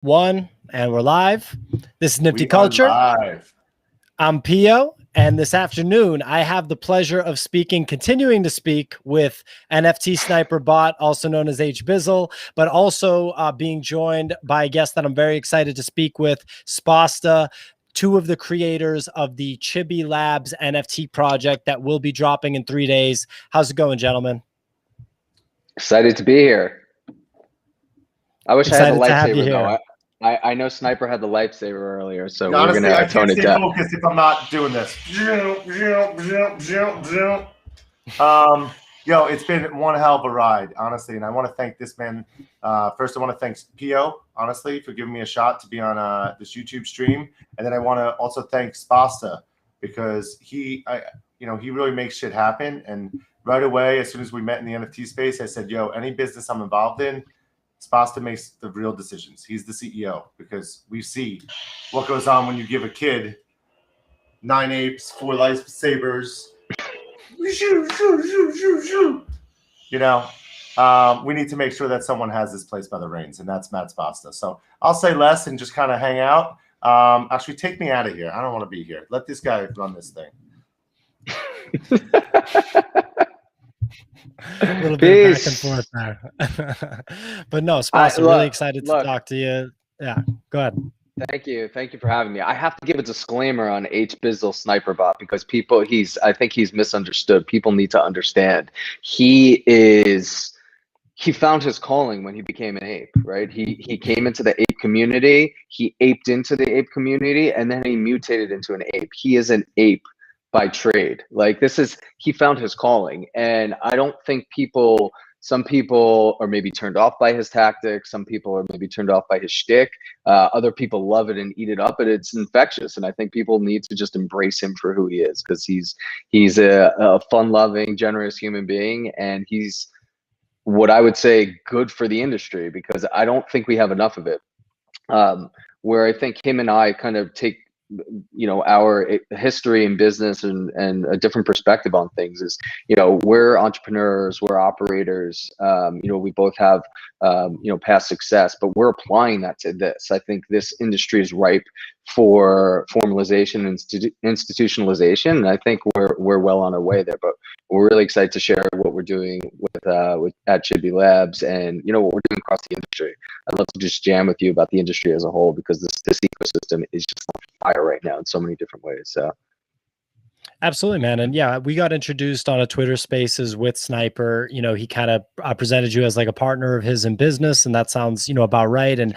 One, and we're live. This is Nifty We are Culture. live. I'm Pio, and this afternoon I have the pleasure of continuing to speak with NFT Sniper Bot, also known as H Bizzle, but also being joined by a guest that I'm very excited to speak with, Spasta, two of the creators of the Chibi Labs NFT project that will be dropping in 3 days. How's it going, gentlemen? Excited to be here. I wish I had the Excited to have you lightsaber here. though. I know Sniper had the lightsaber earlier, so Yeah, we're honestly, gonna I tone can't it stay down. focused if I'm not doing this. Yo, it's been one hell of a ride, honestly, and I want to thank this man. First, I want to thank Pio, honestly, for giving me a shot to be on this YouTube stream, and then I want to also thank Spasta because he really makes shit happen. And right away, as soon as we met in the NFT space, I said, "Yo, any business I'm involved in, Spasta makes the real decisions. He's the CEO because we see what goes on when you give a kid 9 apes, 4 lightsabers. You know, we need to make sure that someone has this place by the reins, and that's Matt Spasta. So I'll say less and just kind of hang out. Actually, take me out of here. I don't want to be here. Let this guy run this thing. A little bit of back and forth there. But no, Spasta, really excited to talk to you. Yeah, go ahead. Thank you for having me. I have to give a disclaimer on H Bizzle Sniper Bot because I think he's misunderstood. People need to understand. He found his calling when he became an ape, right? He came into the ape community, he aped into the ape community, and then he mutated into an ape. He is an ape by trade. Like he found his calling. And I don't think some people are maybe turned off by his tactics. Some people are maybe turned off by his shtick. Other people love it and eat it up, but it's infectious. And I think people need to just embrace him for who he is, because he's a fun-loving, generous human being, and he's what I would say good for the industry, because I don't think we have enough of it. Where I think him and I kind of take our history in business and a different perspective on things is, we're entrepreneurs, we're operators, we both have past success, but we're applying that to this. I think this industry is ripe for formalization and institutionalization, and I think we're well on our way there. But we're really excited to share what we're doing with at Chibi Labs, and what we're doing across the industry. I'd love to just jam with you about the industry as a whole, because this ecosystem is just on fire right now in so many different ways. So absolutely, man. And yeah, we got introduced on a Twitter Spaces with Sniper. He kind of presented you as like a partner of his in business, and that sounds about right. And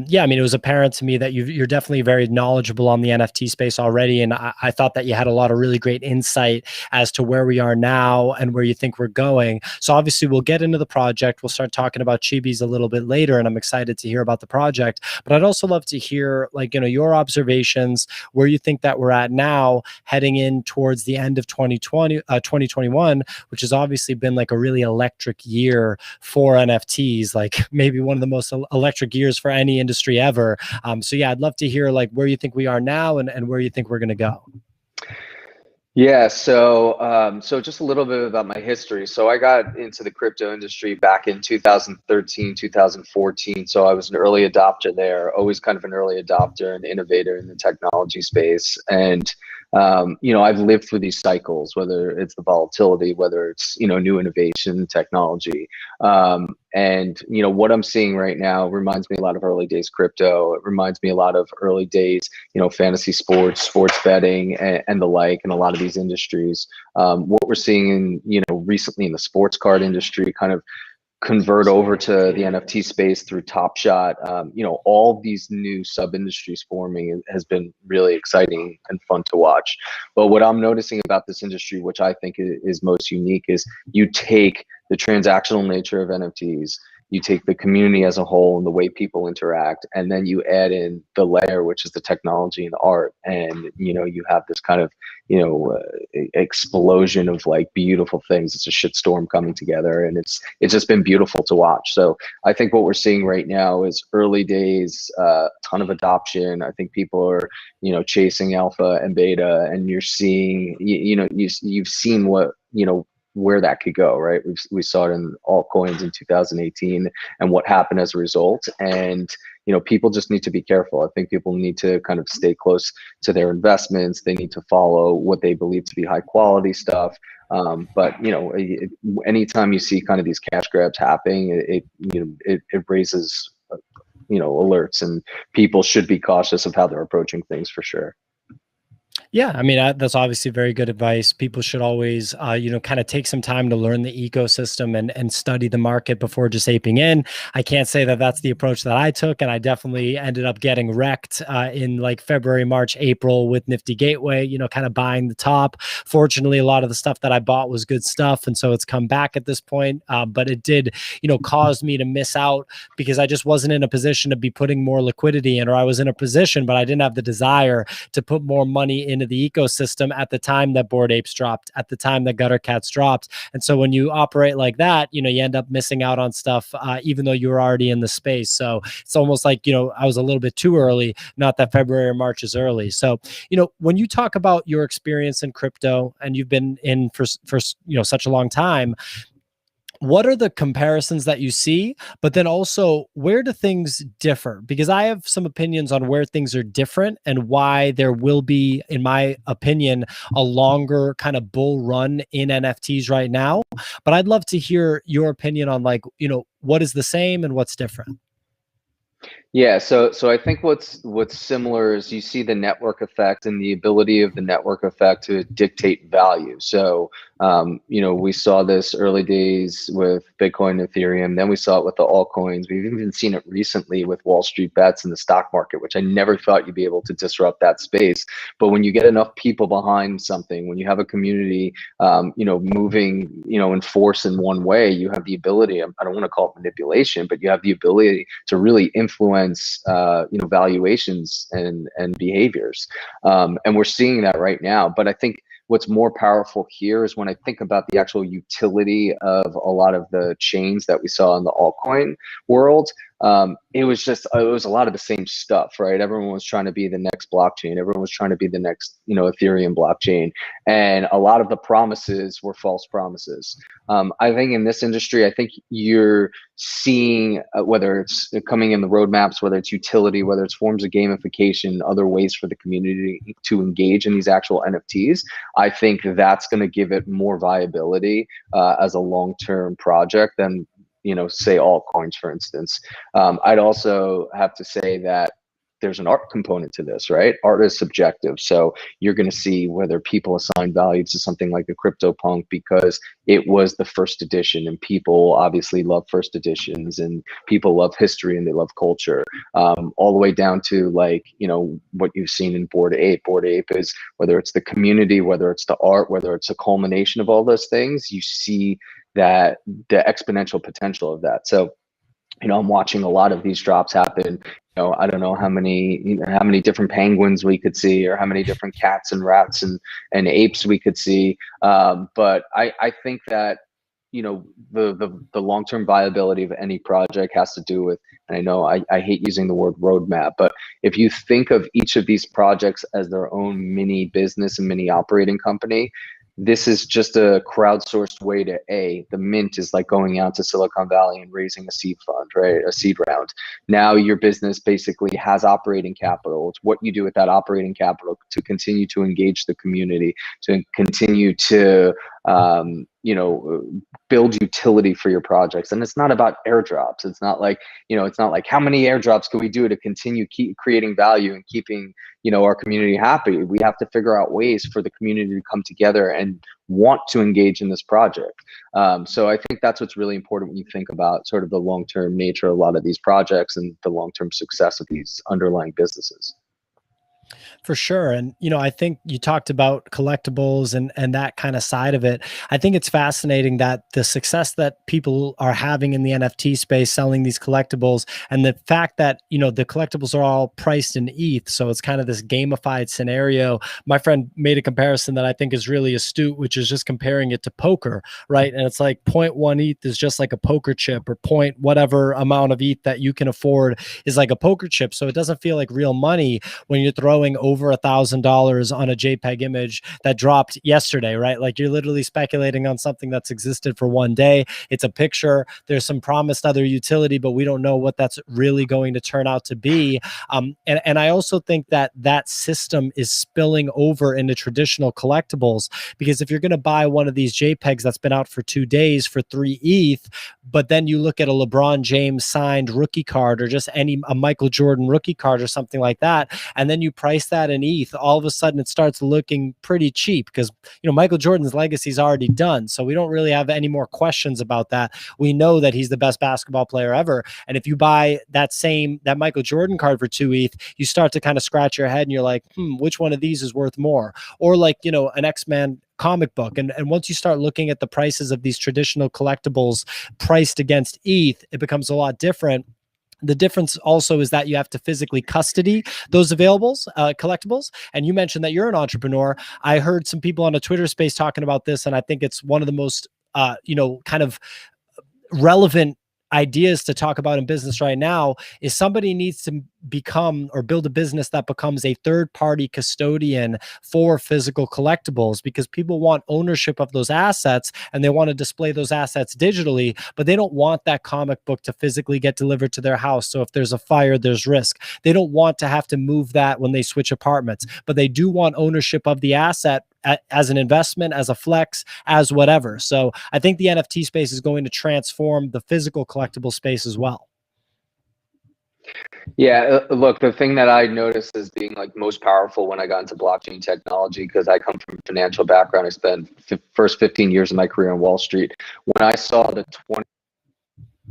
yeah, I mean, it was apparent to me that you're definitely very knowledgeable on the NFT space already, and I thought that you had a lot of really great insight as to where we are now and where you think we're going. So obviously, we'll get into the project. We'll start talking about Chibis a little bit later, and I'm excited to hear about the project. But I'd also love to hear your observations, where you think that we're at now, heading in towards the end of 2021, which has obviously been like a really electric year for NFTs, like maybe one of the most electric years for any industry ever. So yeah, I'd love to hear like where you think we are now and where you think we're going to go. Yeah, so just a little bit about my history. So I got into the crypto industry back in 2013, 2014. So I was an early adopter there, always kind of an early adopter and innovator in the technology space. And I've lived through these cycles, whether it's the volatility, whether it's new innovation, technology, and what I'm seeing right now reminds me a lot of early days crypto. It reminds me a lot of early days, fantasy sports betting, and the like, and a lot of these industries. What we're seeing in recently in the sports card industry kind of convert over to the NFT space through Top Shot. All these new sub industries forming has been really exciting and fun to watch. But what I'm noticing about this industry, which I think is most unique, is you take the transactional nature of NFTs, you take the community as a whole and the way people interact, and then you add in the layer, which is the technology and art, and you have this kind of explosion of like beautiful things. It's a shitstorm coming together, and it's just been beautiful to watch. So I think what we're seeing right now is early days, ton of adoption. I think people are chasing alpha and beta, and you're seeing you've seen what where that could go, right? We saw it in altcoins in 2018 and what happened as a result. And people just need to be careful. I think people need to kind of stay close to their investments. They need to follow what they believe to be high quality stuff. But anytime you see kind of these cash grabs happening, it raises alerts, and people should be cautious of how they're approaching things for sure. Yeah, I mean, that's obviously very good advice. People should always, kind of take some time to learn the ecosystem and study the market before just aping in. I can't say that that's the approach that I took, and I definitely ended up getting wrecked in like February, March, April with Nifty Gateway. Kind of buying the top. Fortunately, a lot of the stuff that I bought was good stuff, and so it's come back at this point. But it did, cause me to miss out because I just wasn't in a position to be putting more liquidity in, or I was in a position, but I didn't have the desire to put more money into the ecosystem at the time that Bored Apes dropped, at the time that Gutter Cats dropped. And so when you operate like that, you end up missing out on stuff, even though you were already in the space. So it's almost like, I was a little bit too early, not that February or March is early. So, when you talk about your experience in crypto, and you've been in for such a long time, what are the comparisons that you see? But then also, where do things differ? Because I have some opinions on where things are different and why there will be, in my opinion, a longer kind of bull run in NFTs right now. But I'd love to hear your opinion on what is the same and what's different. Yeah, so I think what's similar is you see the network effect and the ability of the network effect to dictate value. So we saw this early days with Bitcoin, Ethereum. Then we saw it with the altcoins. We've even seen it recently with Wall Street bets in the stock market, which I never thought you'd be able to disrupt that space. But when you get enough people behind something, when you have a community, moving, in force in one way, you have the ability. I don't want to call it manipulation, but you have the ability to really influence valuations and behaviors, and we're seeing that right now. But I think what's more powerful here is when I think about the actual utility of a lot of the chains that we saw in the altcoin world. It was a lot of the same stuff, right? Everyone was trying to be the next blockchain. Everyone was trying to be the next, Ethereum blockchain. And a lot of the promises were false promises. I think in this industry, I think you're seeing whether it's coming in the roadmaps, whether it's utility, whether it's forms of gamification, other ways for the community to engage in these actual NFTs. I think that's going to give it more viability as a long-term project than say altcoins, for instance. I'd also have to say that there's an art component to this, right? Art is subjective. So you're going to see whether people assign value to something like the CryptoPunk because it was the first edition, and people obviously love first editions, and people love history and they love culture, all the way down to what you've seen in Bored Ape. Bored Ape is, whether it's the community, whether it's the art, whether it's a culmination of all those things, you see that the exponential potential of that. So, I'm watching a lot of these drops happen. I don't know how many different penguins we could see, or how many different cats and rats and apes we could see. But I think that, the long-term viability of any project has to do with, and I know I hate using the word roadmap, but if you think of each of these projects as their own mini business and mini operating company, this is just a crowdsourced way to the mint is like going out to Silicon Valley and raising a seed fund, right? A seed round. Now your business basically has operating capital. It's what you do with that operating capital to continue to engage the community, to continue to build utility for your projects. And it's not about airdrops. It's not like how many airdrops can we do to continue creating value and keeping our community happy. We have to figure out ways for the community to come together and want to engage in this project. So I think that's what's really important when you think about sort of the long-term nature of a lot of these projects and the long-term success of these underlying businesses. For sure. And, I think you talked about collectibles and that kind of side of it. I think it's fascinating that the success that people are having in the NFT space selling these collectibles, and the fact that, the collectibles are all priced in ETH. So it's kind of this gamified scenario. My friend made a comparison that I think is really astute, which is just comparing it to poker, right? And it's like 0.1 ETH is just like a poker chip, or point whatever amount of ETH that you can afford is like a poker chip. So it doesn't feel like real money when you're throwing going over $1,000 on a JPEG image that dropped yesterday, right? Like you're literally speculating on something that's existed for one day. It's a picture. There's some promised other utility, but we don't know what that's really going to turn out to be. And I also think that that system is spilling over into traditional collectibles, because if you're going to buy one of these JPEGs that's been out for 2 days for 3 ETH, but then you look at a LeBron James signed rookie card or just a Michael Jordan rookie card or something like that, and then you price that in ETH, all of a sudden it starts looking pretty cheap, because Michael Jordan's legacy is already done. So we don't really have any more questions about that. We know that he's the best basketball player ever. And if you buy that Michael Jordan card for 2 ETH, you start to kind of scratch your head and you're like, which one of these is worth more? Or like, an X-Men comic book. And once you start looking at the prices of these traditional collectibles priced against ETH, it becomes a lot different. The difference also is that you have to physically custody those collectibles. And you mentioned that you're an entrepreneur. I heard some people on a Twitter space talking about this, and I think it's one of the most, kind of relevant ideas to talk about in business right now. Is somebody needs to become or build a business that becomes a third-party custodian for physical collectibles, because people want ownership of those assets and they want to display those assets digitally, but they don't want that comic book to physically get delivered to their house. So if there's a fire, there's risk. They don't want to have to move that when they switch apartments, but they do want ownership of the asset as an investment, as a flex, as whatever. So I think the NFT space is going to transform the physical collectible space as well. Yeah, look, the thing that I noticed as being like most powerful when I got into blockchain technology, because I come from a financial background, I spent first 15 years of my career on Wall Street. When I saw the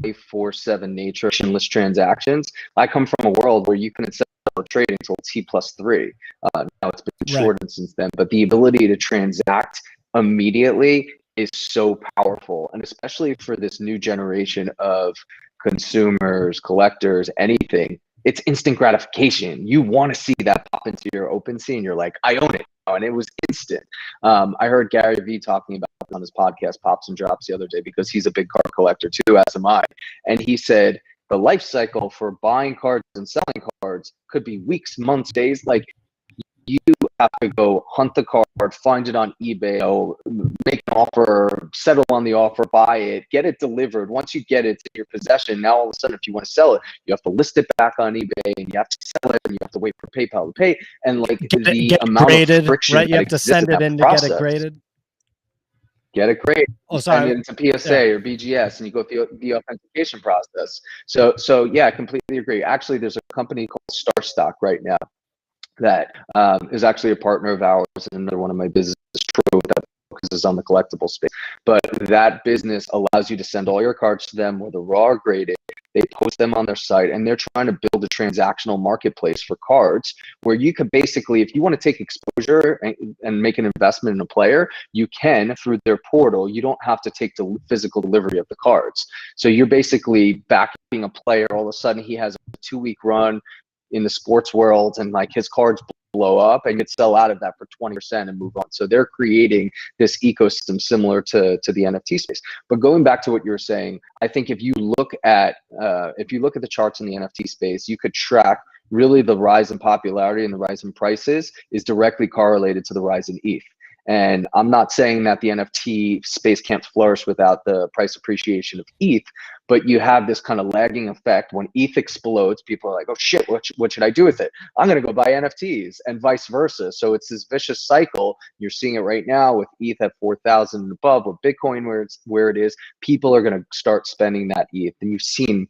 24/7 nature of frictionless transactions, I come from a world where you couldn't settle a trade until T+3. Now it's been shortened since then, but the ability to transact immediately is so powerful, and especially for this new generation of consumers, collectors, anything, it's instant gratification. You want to see that pop into your OpenSea and you're like, I own it. And it was instant. I heard Gary Vee talking about it on his podcast, Pops and Drops, the other day, because he's a big card collector too, as am I. And he said the life cycle for buying cards and selling cards could be weeks, months, days. Like, you have to go hunt the card, find it on eBay, make an offer, settle on the offer, buy it, get it delivered. Once you get it in your possession, now all of a sudden, if you want to sell it, you have to list it back on eBay, and you have to sell it, and you have to wait for PayPal to pay. And like the amount of friction, right? You have to send it in to get it graded. Get it graded. Oh, sorry. Send it into PSA or BGS, and you go through the authentication process. So yeah, I completely agree. Actually, there's a company called Starstock right now that is actually a partner of ours and another one of my businesses, True, that focuses on the collectible space. But that business allows you to send all your cards to them, whether raw or graded. They post them on their site, and they're trying to build a transactional marketplace for cards where you could basically, if you want to take exposure and make an investment in a player, you can through their portal. You don't have to take the physical delivery of the cards. So you're basically backing a player. All of a sudden, he has a 2-week run in the sports world, and like his cards blow up, and you could sell out of that for 20% and move on. So they're creating this ecosystem similar to the NFT space. But going back to what you were saying, I think if you look at the charts in the NFT space, you could track really the rise in popularity and the rise in prices is directly correlated to the rise in ETH. And I'm not saying that the NFT space can't flourish without the price appreciation of ETH, but you have this kind of lagging effect. When ETH explodes, people are like, oh shit, what should I do with it? I'm going to go buy NFTs, and vice versa. So it's this vicious cycle. You're seeing it right now with ETH at 4,000 and above, with Bitcoin where it is. People are going to start spending that ETH, and you've seen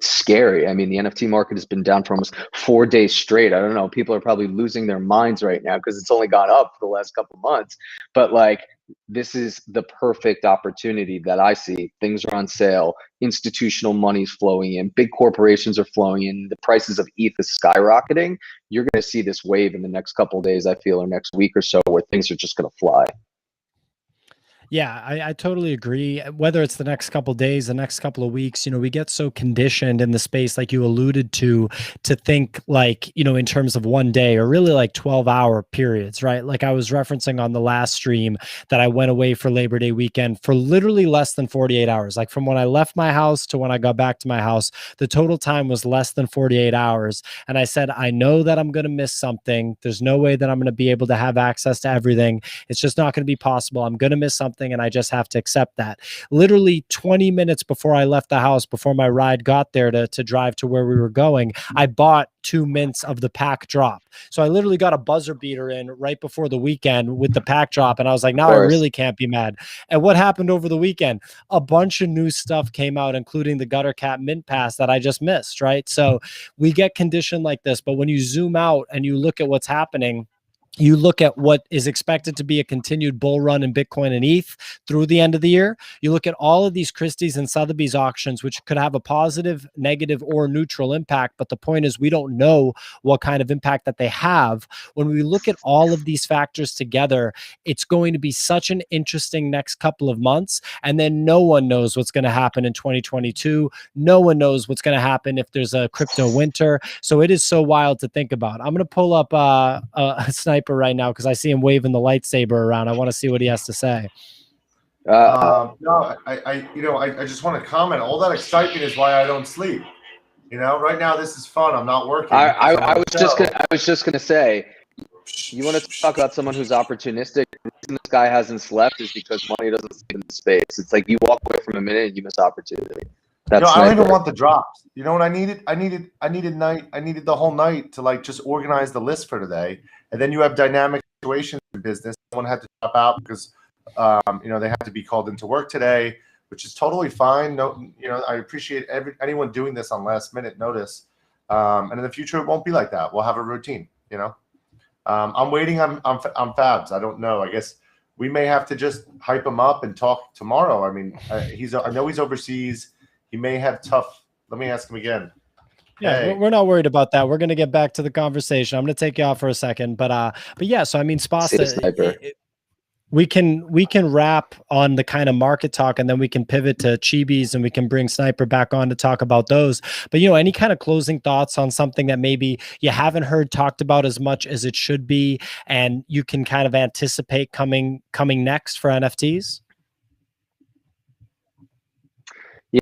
scary. I mean, the NFT market has been down for almost 4 days straight. I don't know. People are probably losing their minds right now because it's only gone up for the last couple of months. But like, this is the perfect opportunity that I see. Things are on sale. Institutional money's flowing in. Big corporations are flowing in. The prices of ETH is skyrocketing. You're going to see this wave in the next couple of days, I feel, or next week or so, where things are just going to fly. Yeah, I totally agree. Whether it's the next couple days, the next couple of weeks, we get so conditioned in the space, like you alluded to think like, in terms of one day or really like 12-hour periods, right? Like I was referencing on the last stream that I went away for Labor Day weekend for literally less than 48 hours. Like from when I left my house to when I got back to my house, the total time was less than 48 hours. And I said, I know that I'm going to miss something. There's no way that I'm going to be able to have access to everything. It's just not going to be possible. I'm going to miss something and I just have to accept that. Literally 20 minutes before I left the house, before my ride got there to drive to where we were going, I bought 2 mints of the pack drop. So I literally got a buzzer beater in right before the weekend with the pack drop. And I was like, now I really can't be mad. And what happened over the weekend? A bunch of new stuff came out, including the Gutter Cat Mint Pass that I just missed, right? So we get conditioned like this. But when you zoom out and you look at what's happening, you look at what is expected to be a continued bull run in Bitcoin and ETH through the end of the year. You look at all of these Christie's and Sotheby's auctions, which could have a positive, negative, or neutral impact. But the point is, we don't know what kind of impact that they have. When we look at all of these factors together, it's going to be such an interesting next couple of months. And then no one knows what's going to happen in 2022. No one knows what's going to happen if there's a crypto winter. So it is so wild to think about. I'm going to pull up a Sniper right now because I see him waving the lightsaber around. I want to see what he has to say. No, I just want to comment. All that excitement is why I don't sleep. Right now this is fun. I'm not working. I was just gonna say, you want to talk about someone who's opportunistic? The reason this guy hasn't slept is because money doesn't sleep in the space. It's like you walk away from a minute and you miss opportunity. I don't even want the drops. You know what I needed? I needed the whole night to like just organize the list for today. And then you have dynamic situations in business. Someone had to drop out because they had to be called into work today, which is totally fine. No, I appreciate anyone doing this on last minute notice. And in the future, it won't be like that. We'll have a routine. I'm waiting on Fabs. I don't know. I guess we may have to just hype him up and talk tomorrow. I mean, I know he's overseas. He may have tough. Let me ask him again. Yeah, hey. We're not worried about that. We're going to get back to the conversation. I'm going to take you off for a second, but yeah. So I mean, Spasta, we can wrap on the kind of market talk, and then we can pivot to Chibis, and we can bring Sniper back on to talk about those. But any kind of closing thoughts on something that maybe you haven't heard talked about as much as it should be, and you can kind of anticipate coming next for NFTs?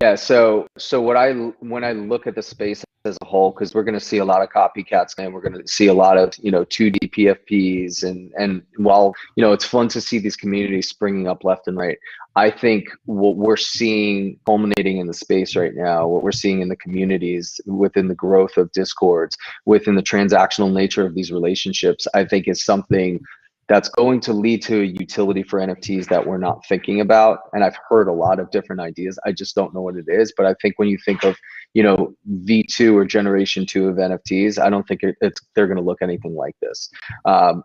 Yeah, so when I look at the space as a whole, because we're going to see a lot of copycats and we're going to see a lot of 2D PFPs, and while it's fun to see these communities springing up left and right, I think what we're seeing culminating in the space right now, what we're seeing in the communities within the growth of discords, within the transactional nature of these relationships, I think is something that's going to lead to a utility for NFTs that we're not thinking about. And I've heard a lot of different ideas. I just don't know what it is. But I think when you think of, V2 or generation 2 of NFTs, I don't think they're going to look anything like this.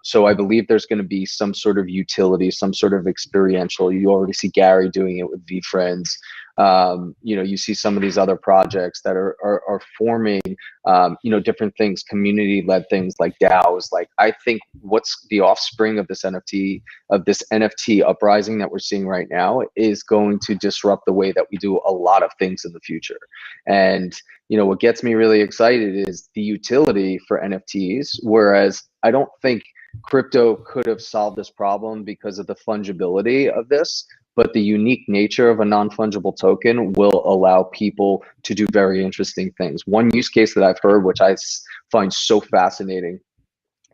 So I believe there's going to be some sort of utility, some sort of experiential. You already see Gary doing it with VFriends. You see some of these other projects that are forming, different things, community-led things like DAOs. Like, I think what's the offspring of this NFT uprising that we're seeing right now is going to disrupt the way that we do a lot of things in the future. And what gets me really excited is the utility for NFTs, whereas I don't think crypto could have solved this problem because of the fungibility of this. But the unique nature of a non-fungible token will allow people to do very interesting things. One use case that I've heard, which I find so fascinating,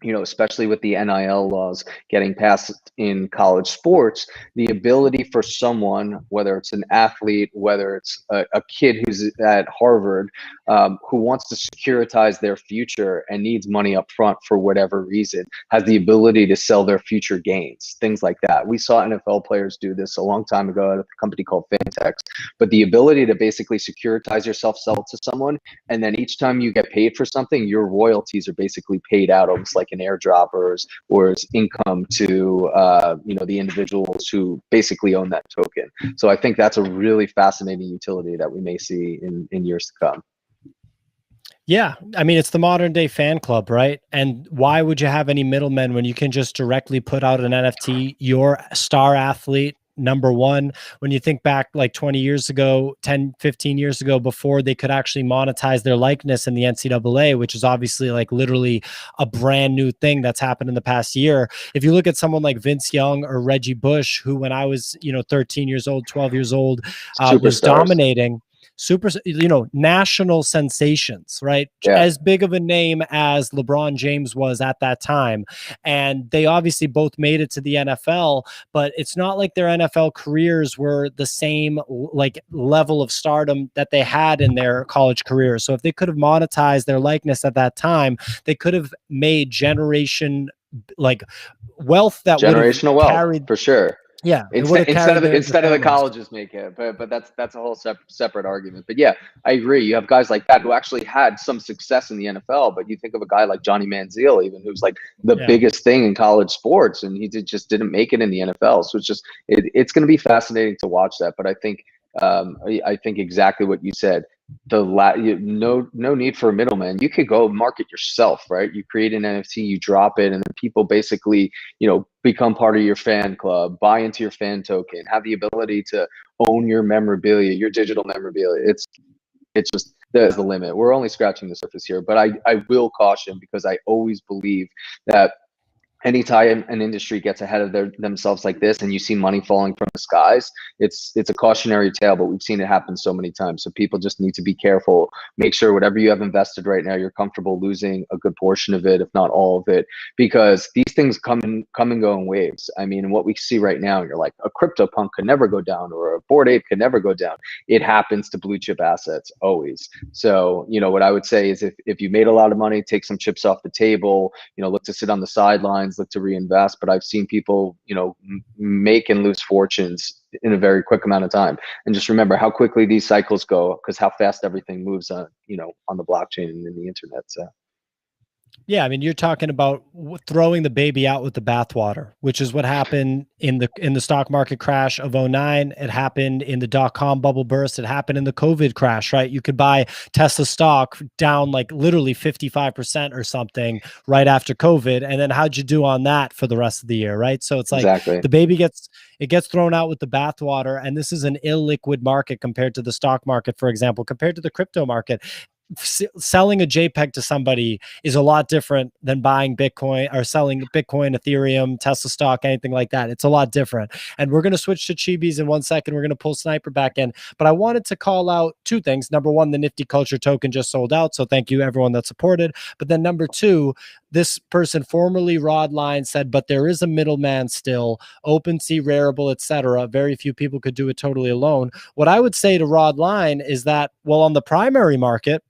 especially with the NIL laws getting passed in college sports, the ability for someone, whether it's an athlete, whether it's a kid who's at Harvard, who wants to securitize their future and needs money up front for whatever reason, has the ability to sell their future gains, things like that. We saw NFL players do this a long time ago at a company called Fantex, but the ability to basically securitize yourself, sell it to someone, and then each time you get paid for something, your royalties are basically paid out almost like an airdrop or as income to the individuals who basically own that token. So I think that's a really fascinating utility that we may see in years to come. Yeah, I mean, it's the modern day fan club, right? And why would you have any middlemen when you can just directly put out an NFT, your star athlete, number one. When you think back like 20 years ago, 10, 15 years ago, before they could actually monetize their likeness in the NCAA, which is obviously like literally a brand new thing that's happened in the past year. If you look at someone like Vince Young or Reggie Bush, who when I was, 13 years old, 12 years old, was Superstars. dominating, national sensations, right? Yeah. As big of a name as LeBron James was at that time. And they obviously both made it to the NFL, but it's not like their NFL careers were the same like level of stardom that they had in their college careers. So if they could have monetized their likeness at that time, they could have made like wealth that would have Generational wealth carried, for sure. yeah, it would have Instead carried of the families. colleges make it, but that's a whole separate argument. But yeah, I agree. You have guys like that who actually had some success in the NFL, but you think of a guy like Johnny Manziel, even, who's like the biggest thing in college sports, and he just didn't make it in the NFL. So it's going to be fascinating to watch that. But I think exactly what you said. No need for a middleman. You could go market yourself, right? You create an NFT, you drop it, and then people basically, become part of your fan club, buy into your fan token, have the ability to own your memorabilia, your digital memorabilia. It's just, there's the limit. We're only scratching the surface here, but I will caution, because I always believe that anytime an industry gets ahead of themselves like this, and you see money falling from the skies, it's a cautionary tale, but we've seen it happen so many times. So people just need to be careful. Make sure whatever you have invested right now, you're comfortable losing a good portion of it, if not all of it, because these things come and go in waves. I mean, what we see right now, you're like, a CryptoPunk could never go down, or a Bored Ape could never go down. It happens to blue chip assets always. So, what I would say is, if you made a lot of money, take some chips off the table, look to sit on the sidelines, look to reinvest. But I've seen people, make and lose fortunes in a very quick amount of time. And just remember how quickly these cycles go, because how fast everything moves on, on the blockchain and in the internet. So. Yeah, I mean, you're talking about throwing the baby out with the bathwater, which is what happened in the stock market crash of 2009. It happened in the dot-com bubble burst. It happened in the COVID crash, right? You could buy Tesla stock down like literally 55% or something right after COVID. And then how'd you do on that for the rest of the year, right? So it's like exactly. The baby gets thrown out with the bathwater. And this is an illiquid market compared to the stock market, for example, compared to the crypto market. Selling a JPEG to somebody is a lot different than buying Bitcoin or selling Bitcoin, Ethereum, Tesla stock, anything like that. It's a lot different. And we're going to switch to Chibis in 1 second. We're going to pull Sniper back in. But I wanted to call out two things. Number one, the Nifty Culture token just sold out. So thank you everyone that supported. But then number two, this person, formerly Rodline, said, but there is a middleman still, OpenSea, Rarible, etc. Very few people could do it totally alone. What I would say to Rodline is that, well, on the primary market,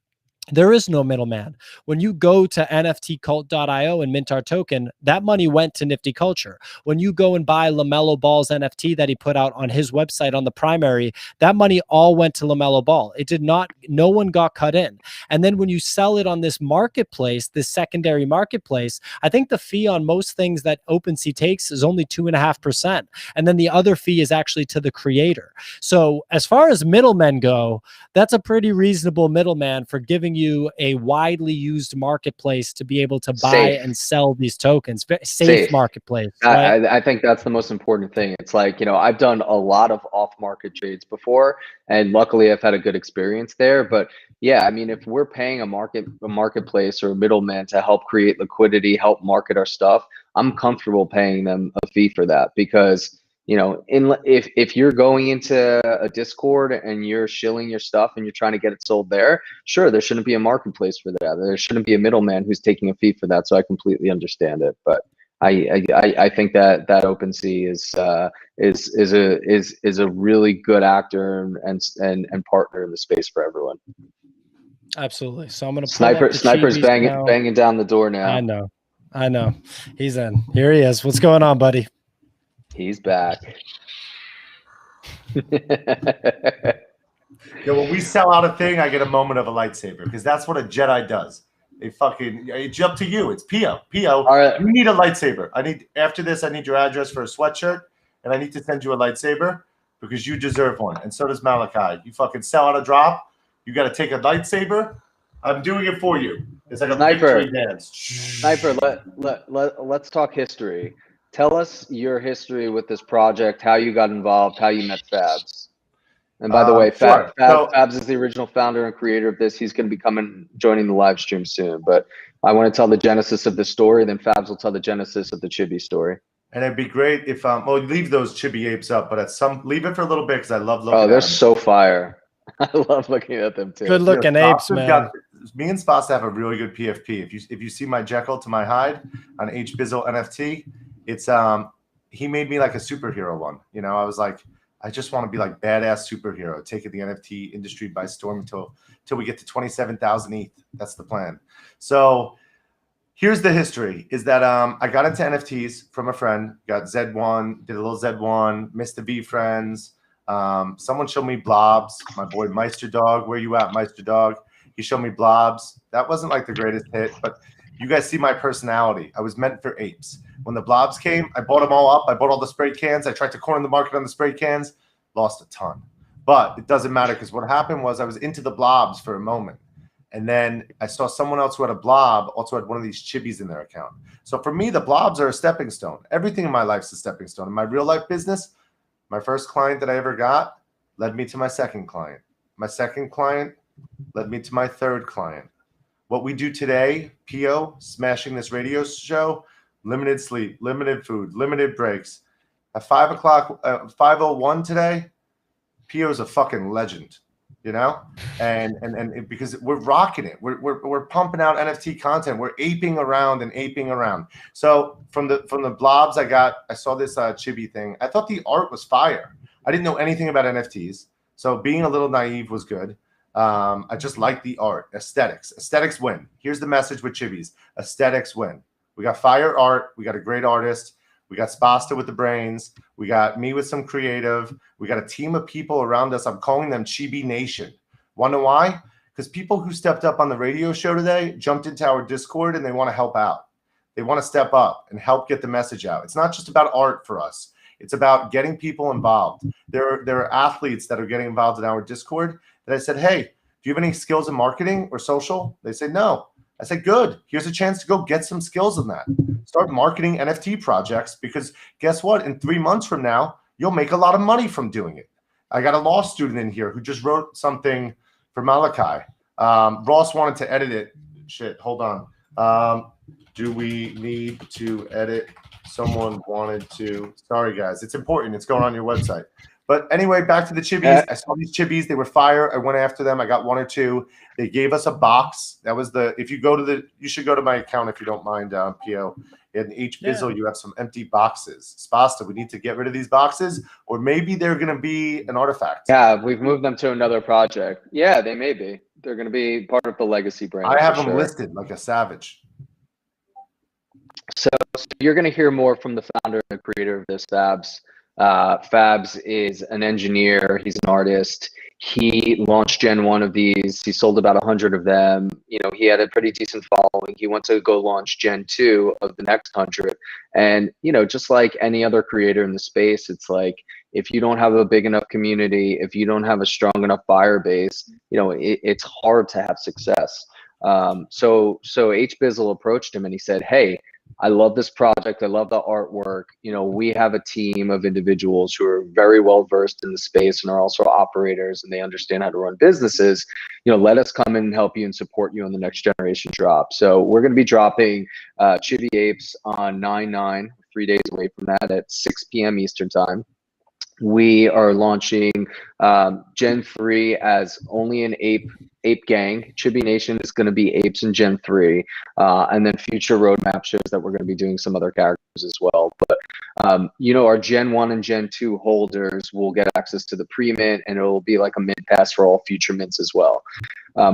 there is no middleman. When you go to nftcult.io and mint our token, that money went to Nifty Culture. When you go and buy LaMelo Ball's NFT that he put out on his website on the primary, that money all went to LaMelo Ball. It did not, no one got cut in. And then when you sell it on this marketplace, this secondary marketplace, I think the fee on most things that OpenSea takes is only 2.5%. And then the other fee is actually to the creator. So as far as middlemen go, that's a pretty reasonable middleman for giving you a widely used marketplace to be able to buy and sell these tokens. Safe marketplace. Right? I think that's the most important thing. It's like, I've done a lot of off-market trades before, and luckily I've had a good experience there. But yeah, I mean, if we're paying a marketplace or a middleman to help create liquidity, help market our stuff, I'm comfortable paying them a fee for that, because if you're going into a Discord and you're shilling your stuff and you're trying to get it sold there, sure, there shouldn't be a marketplace for that. There shouldn't be a middleman who's taking a fee for that. So I completely understand it. But I think that OpenSea is a really good actor and partner in the space for everyone. Absolutely. So I'm going to Sniper's banging down the door now. I know. He's in. Here he is. What's going on, buddy? He's back. When we sell out a thing, I get a moment of a lightsaber, because that's what a Jedi does. It's up to you. It's Pio. Right. You need a lightsaber. After this, I need your address for a sweatshirt, and I need to send you a lightsaber because you deserve one. And so does Malachi. You fucking sell out a drop. You got to take a lightsaber. I'm doing it for you. It's like a victory dance. Sniper, let's talk history. Tell us your history with this project, how you got involved, how you met Fabs. And by the way, Sure. So Fabs is the original founder and creator of this. He's going to be joining the live stream soon. But I want to tell the genesis of the story, then Fabs will tell the genesis of the Chibi story. and it'd be great if well, leave those Chibi apes up, but leave it for a little bit because I love looking Oh, at they're them. so fire. I love looking at them too. Good looking apes, man. Me and Spasta have a really good PFP. If you see my Jekyll to my Hyde on HBizzle NFT, it's he made me like a superhero one. You know, I was like, I just want to be like badass superhero, taking the NFT industry by storm until we get to 27,000 ETH. That's the plan. So here's the history: is that I got into NFTs from a friend, got Z1, did a little Z1, missed the V friends. Someone showed me Blobs, my boy Meister Dog. Where you at, Meister Dog? He showed me Blobs. That wasn't like the greatest hit, but you guys see my personality. I was meant for apes. When the Blobs came, I bought them all up. I bought all the spray cans. I tried to corner the market on the spray cans, lost a ton. But it doesn't matter because what happened was I was into the Blobs for a moment. And then I saw someone else who had a blob also had one of these Chibis in their account. So for me, the Blobs are a stepping stone. Everything in my life is a stepping stone. In my real life business, my first client that I ever got led me to my second client. My second client led me to my third client. What we do today, PO, smashing this radio show, limited sleep, limited food, limited breaks. At 5 o'clock, 5:01 today, PO is a fucking legend, you know? And because we're rocking it. We're pumping out NFT content. We're aping around and aping around. So from the Blobs I saw this Chibi thing. I thought the art was fire. I didn't know anything about NFTs. So being a little naive was good. I just like the art. Aesthetics win. Here's the message with Chibis. Aesthetics win. We got fire art. We got a great artist. We got Spasta with the brains. We got me with some creative. We got a team of people around us. I'm calling them Chibi Nation. Want to know why? Because people who stepped up on the radio show today jumped into our Discord and they want to help out. They want to step up and help get the message out. It's not just about art for us. It's about getting people involved. There are athletes that are getting involved in our Discord that I said, hey, do you have any skills in marketing or social? They say, no. I said, good. Here's a chance to go get some skills in that. Start marketing NFT projects because guess what? In 3 months from now, you'll make a lot of money from doing it. I got a law student in here who just wrote something for Malachi. Ross wanted to edit it. Shit, hold on. Do we need to edit? Someone wanted to. Sorry, guys. It's important. It's going on your website. But anyway, back to the Chibis. I saw these Chibis. They were fire. I went after them. I got 1 or 2. They gave us a box. That was if you go to you should go to my account if you don't mind, PO. In HBizzle, you have some empty boxes. Spasta, we need to get rid of these boxes, or maybe they're going to be an artifact. Yeah, we've moved them to another project. Yeah, they may be. They're going to be part of the legacy brand. I have them listed like a savage. So you're going to hear more from the founder and the creator of this, Fabs. Fabs is an engineer. He's an artist. He launched Gen 1 of these. He sold about 100 of them. You know, he had a pretty decent following. He went to go launch Gen 2 of the next 100. And, you know, just like any other creator in the space, it's like, if you don't have a big enough community, if you don't have a strong enough buyer base, you know, it's hard to have success. So HBizzle approached him and he said, hey, I love this project. I love the artwork. You know, we have a team of individuals who are very well versed in the space and are also operators and they understand how to run businesses. You know, let us come in and help you and support you on the next generation drop. So we're going to be dropping Chibi Apes on 9/9, 3 days away from that at 6 p.m. Eastern time. We are launching Gen 3 as only an ape gang. Chibi Nation is going to be apes in Gen 3. And then future roadmap shows that we're going to be doing some other characters as well. But, you know, our Gen 1 and Gen 2 holders will get access to the pre-mint and it will be like a mint pass for all future mints as well.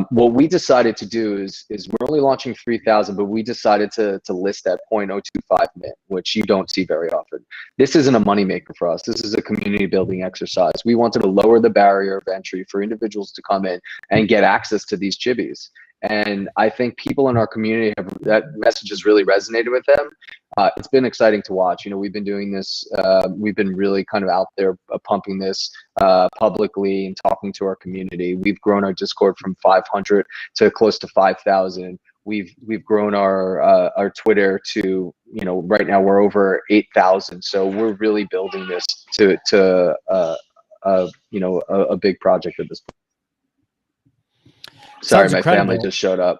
What we decided to do is we're only launching 3,000, but we decided to list at 0.025 mint, which you don't see very often. This isn't a moneymaker for us. This is a community building exercise. We wanted to lower the barrier of entry for individuals to come in and get access to these chibis. And I think people in our community that message has really resonated with them. It's been exciting to watch. You know, we've been doing this. We've been really kind of out there pumping this publicly and talking to our community. We've grown our Discord from 500 to close to 5,000. we've grown our Twitter to, you know, right now we're over 8,000. So we're really building this to you know, a big project at this point. Sorry, Sounds my family incredible. just showed up.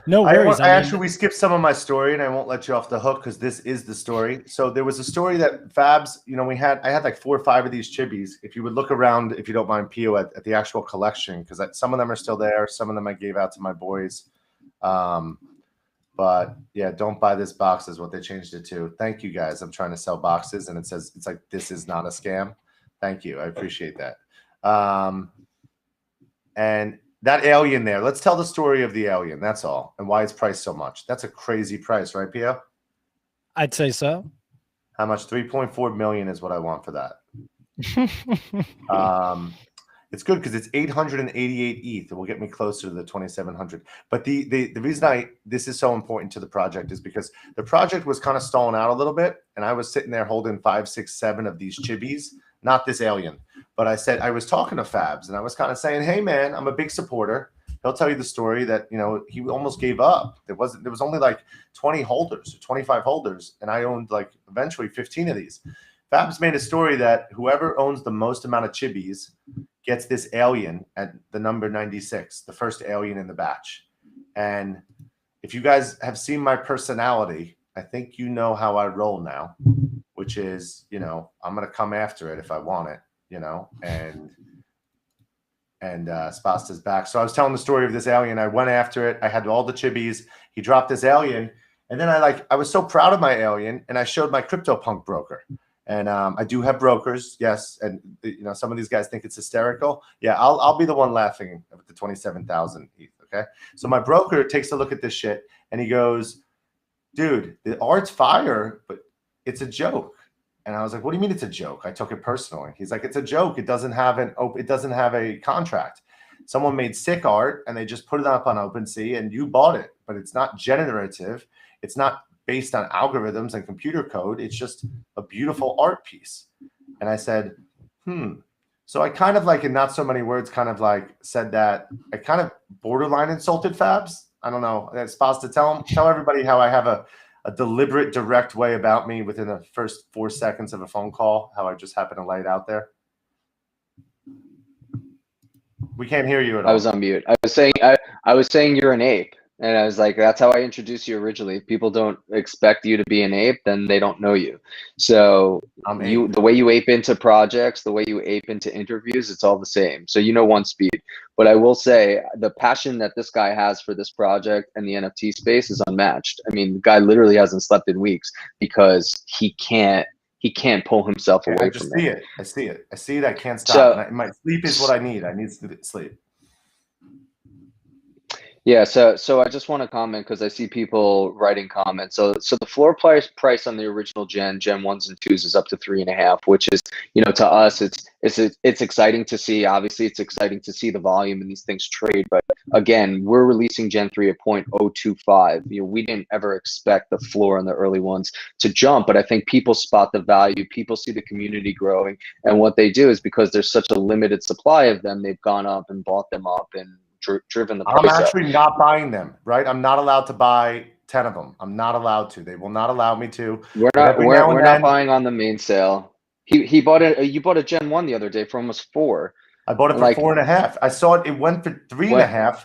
No worries. I mean, actually, we skipped some of my story, and I won't let you off the hook because this is the story. So there was a story that Fabs, you know, I had like 4 or 5 of these chibis. If you would look around, if you don't mind, Pio, at the actual collection, because some of them are still there. Some of them I gave out to my boys. But yeah, don't buy this box is what they changed it to. Thank you guys. I'm trying to sell boxes, and it says it's like this is not a scam. Thank you. I appreciate that. And that alien there, let's tell the story of the alien. That's all. And why it's priced so much. That's a crazy price, right, Pio? I'd say so. How much? 3.4 million is what I want for that. It's good because it's 888 ETH. It will get me closer to the 2,700. But the reason this is so important to the project is because the project was kind of stalling out a little bit, and I was sitting there holding 5, 6, 7 of these chibis, not this alien. But I was talking to Fabs, and I was kind of saying, hey man, I'm a big supporter. He'll tell you the story that, you know, he almost gave up. There was only like 20 holders or 25 holders, and I owned like eventually 15 of these. Fabs made a story that whoever owns the most amount of chibis gets this alien at the number 96, the first alien in the batch. And if you guys have seen my personality, I think you know how I roll now, which is, you know, I'm going to come after it if I want it, you know, and Spasta's back. So I was telling the story of this alien. I went after it. I had all the chibis. He dropped this alien. And then I was so proud of my alien, and I showed my CryptoPunk broker. And I do have brokers, yes. And you know, some of these guys think it's hysterical. Yeah, I'll be the one laughing at the 27,000 ETH. Okay, so my broker takes a look at this shit, and he goes, "Dude, the art's fire, but it's a joke." And I was like, "What do you mean it's a joke?" I took it personally. He's like, "It's a joke. It doesn't have a contract. Someone made sick art, and they just put it up on OpenSea, and you bought it, but it's not generative. It's not based on algorithms and computer code. It's just a beautiful art piece." And I said, So I kind of like, in not so many words, kind of like said that I kind of borderline insulted Fabs. I don't know. It's supposed to tell everybody how I have a deliberate, direct way about me within the first 4 seconds of a phone call, how I just happen to lay it out there. We can't hear you at all. I was on mute. I was saying you're an ape. And I was like, that's how I introduced you originally. If people don't expect you to be an ape, then they don't know you. So the way you ape into projects, the way you ape into interviews, it's all the same. So you know one speed. But I will say the passion that this guy has for this project and the NFT space is unmatched. I mean, the guy literally hasn't slept in weeks because he can't pull himself away from it. I see it. I can't stop. So, my sleep is what I need. I need sleep. Yeah, so I just want to comment because I see people writing comments. So the floor price on the original Gen 1s and 2s is up to 3.5, which is, you know, to us it's exciting to see. Obviously, it's exciting to see the volume and these things trade. But again, we're releasing Gen 3 at 0.025. You know, we didn't ever expect the floor on the early ones to jump, but I think people spot the value. People see the community growing, and what they do is because there's such a limited supply of them, they've gone up and bought them up and driven the price I'm actually not buying them, right? I'm not allowed to buy 10 of them. I'm not allowed to. They will not allow me to. We're not buying on the main sale. You bought a Gen 1 the other day for almost 4. I bought it for 4.5. I saw it went for 3.5.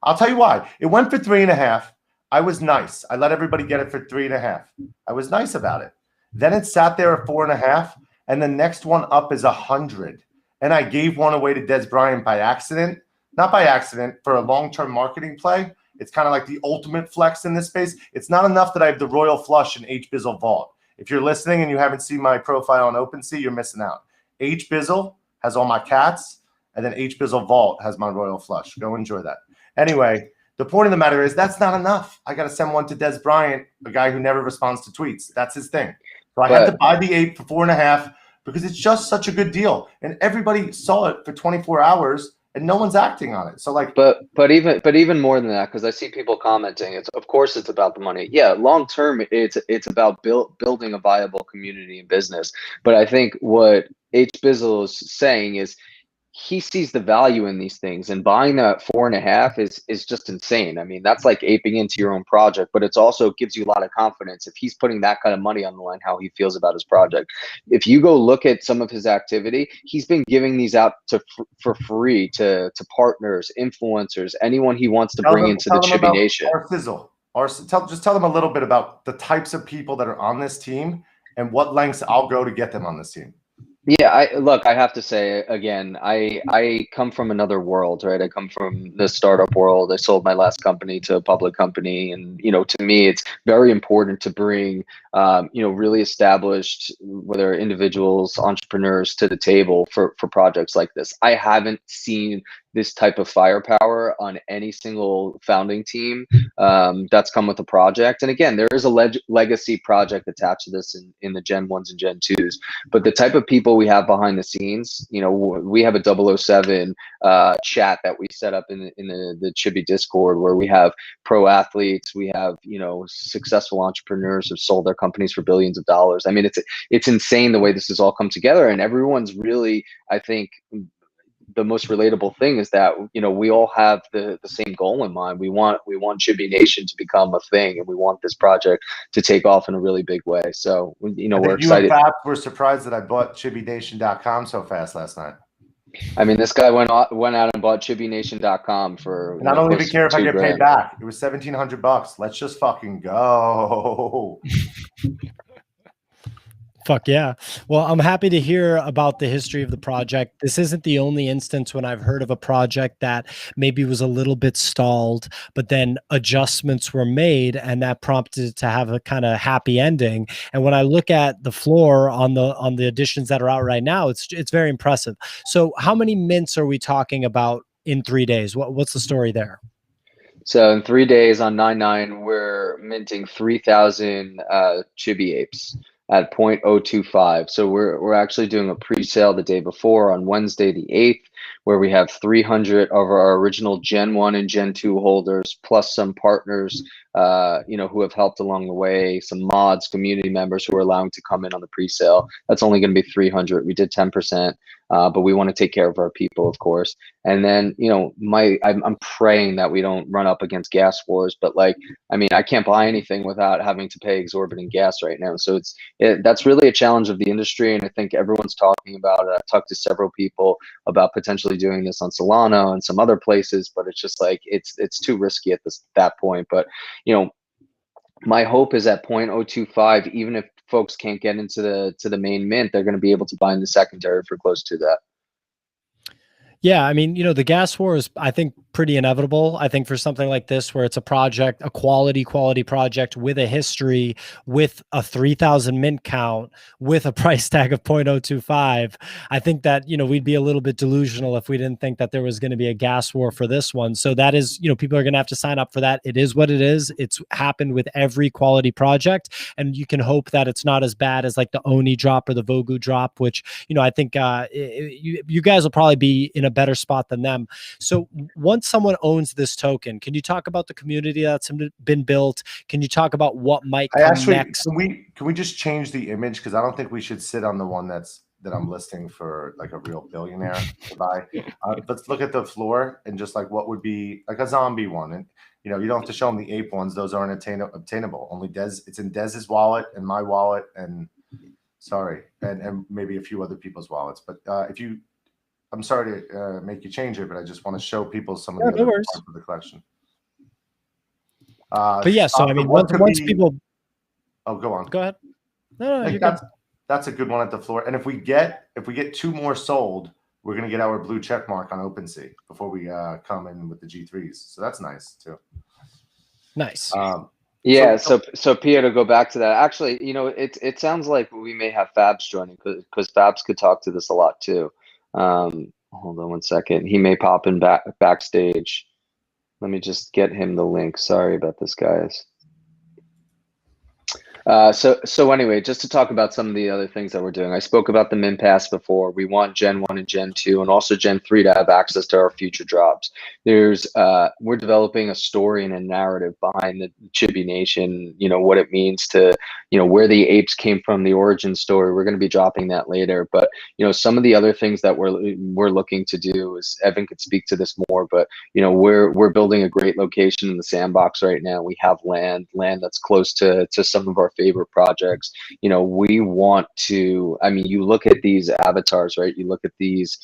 I'll tell you why. It went for 3.5. I was nice. I let everybody get it for 3.5. I was nice about it. Then it sat there at 4.5, and the next one up is 100. And I gave one away to Des Bryant by accident. Not by accident, for a long-term marketing play. It's kind of like the ultimate flex in this space. It's not enough that I have the Royal Flush in HBizzle Vault. If you're listening and you haven't seen my profile on OpenSea, you're missing out. HBizzle has all my cats, and then HBizzle Vault has my Royal Flush. Go enjoy that. Anyway, the point of the matter is that's not enough. I got to send one to Des Bryant, a guy who never responds to tweets. That's his thing. So I had to buy the ape for 4.5 because it's just such a good deal. And everybody saw it for 24 hours. And no one's acting on it. So like, but even more than that, because I see people commenting. It's of course it's about the money. Yeah, long term, it's about building a viable community and business. But I think what HBizzle is saying is he sees the value in these things, and buying that 4.5 is just insane. I mean, that's like aping into your own project, but it's also gives you a lot of confidence if he's putting that kind of money on the line, how he feels about his project. If you go look at some of his activity, he's been giving these out for free to partners, influencers, anyone he wants to bring into the Chibi Nation. Our Fizzle. Just tell them a little bit about the types of people that are on this team and what lengths I'll go to get them on this team. Yeah, I have to say again, I come from another world, right? I come from the startup world. I sold my last company to a public company, and to me, it's very important to bring really established, whether individuals, entrepreneurs, to the table for projects like this. I haven't seen this type of firepower on any single founding team that's come with a project. And again, there is a legacy project attached to this in the Gen 1s and Gen 2s. But the type of people we have behind the scenes, we have a 007 chat that we set up in the Chibi Discord, where we have pro athletes, we have successful entrepreneurs who've sold their companies for billions of dollars. I mean, it's insane the way this has all come together, and everyone's really, I think, the most relatable thing is that we all have the same goal in mind. We want Chibi Nation to become a thing, and we want this project to take off in a really big way. So we're excited. You and Fab were surprised that I bought ChibiNation.com so fast last night. I mean, this guy went out and bought ChibiNation.com for. And I don't even care if I get paid back. It was $1,700. Let's just fucking go. Fuck yeah. Well, I'm happy to hear about the history of the project. This isn't the only instance when I've heard of a project that maybe was a little bit stalled, but then adjustments were made and that prompted it to have a kind of happy ending. And when I look at the floor on the editions that are out right now, it's very impressive. So how many mints are we talking about in 3 days? What's the story there? So in 3 days on 9/9, we're minting 3,000 Chibi apes at 0.025. So we're actually doing a pre-sale the day before on Wednesday the 8th, where we have 300 of our original Gen 1 and Gen 2 holders, plus some partners who have helped along the way, some mods, community members who are allowing to come in on the pre-sale. That's only going to be 300. We did 10%, but we want to take care of our people, of course. And then, I'm praying that we don't run up against gas wars, but I can't buy anything without having to pay exorbitant gas right now. So that's really a challenge of the industry. And I think everyone's talking about it. I've talked to several people about potentially doing this on Solana and some other places, but it's just it's too risky at that point. But, my hope is at 0.025, even if folks can't get into the main mint, they're going to be able to buy in the secondary for close to that. Yeah, I mean, the gas war is, I think, pretty inevitable. I think for something like this, where it's a project, a quality project with a history, with a 3,000 mint count, with a price tag of 0.025, I think that, we'd be a little bit delusional if we didn't think that there was going to be a gas war for this one. So that is, people are going to have to sign up for that. It is what it is. It's happened with every quality project. And you can hope that it's not as bad as like the Oni drop or the Vogu drop, which, I think you guys will probably be in a better spot than them. So once someone owns this token, can you talk about the community that's been built? Can you talk about what might come next? Can we just change the image? Because I don't think we should sit on the one that I'm listing for like a real billionaire to buy. Let's look at the floor and just like what would be like a zombie one. And you don't have to show them the ape ones. Those aren't obtainable. Only it's in Dez's wallet and my wallet and maybe a few other people's wallets. But I'm sorry to make you change it, but I just want to show people some of the other parts of the collection. But yeah, so I mean, once people. Oh, go on. Go ahead. No, that's a good one at the floor. And if we get 2 more sold, we're gonna get our blue check mark on OpenSea before we come in with the G3s. So that's nice too. Nice. Yeah, so Pia, to go back to that, actually, it sounds like we may have Fabs joining because Fabs could talk to this a lot too. Hold on one second. He may pop in backstage. Let me just get him the link. Sorry about this, guys. So anyway, just to talk about some of the other things that we're doing, I spoke about the Min Pass before. We want Gen 1 and Gen 2 and also Gen 3 to have access to our future drops. We're developing a story and a narrative behind the Chibi Nation, what it means to, where the apes came from, the origin story. We're going to be dropping that later. But, some of the other things that we're looking to do is, Evan could speak to this more, but, we're building a great location in the sandbox right now. We have land that's close to some of our favorite projects. We want to, you look at these avatars, right? You look at these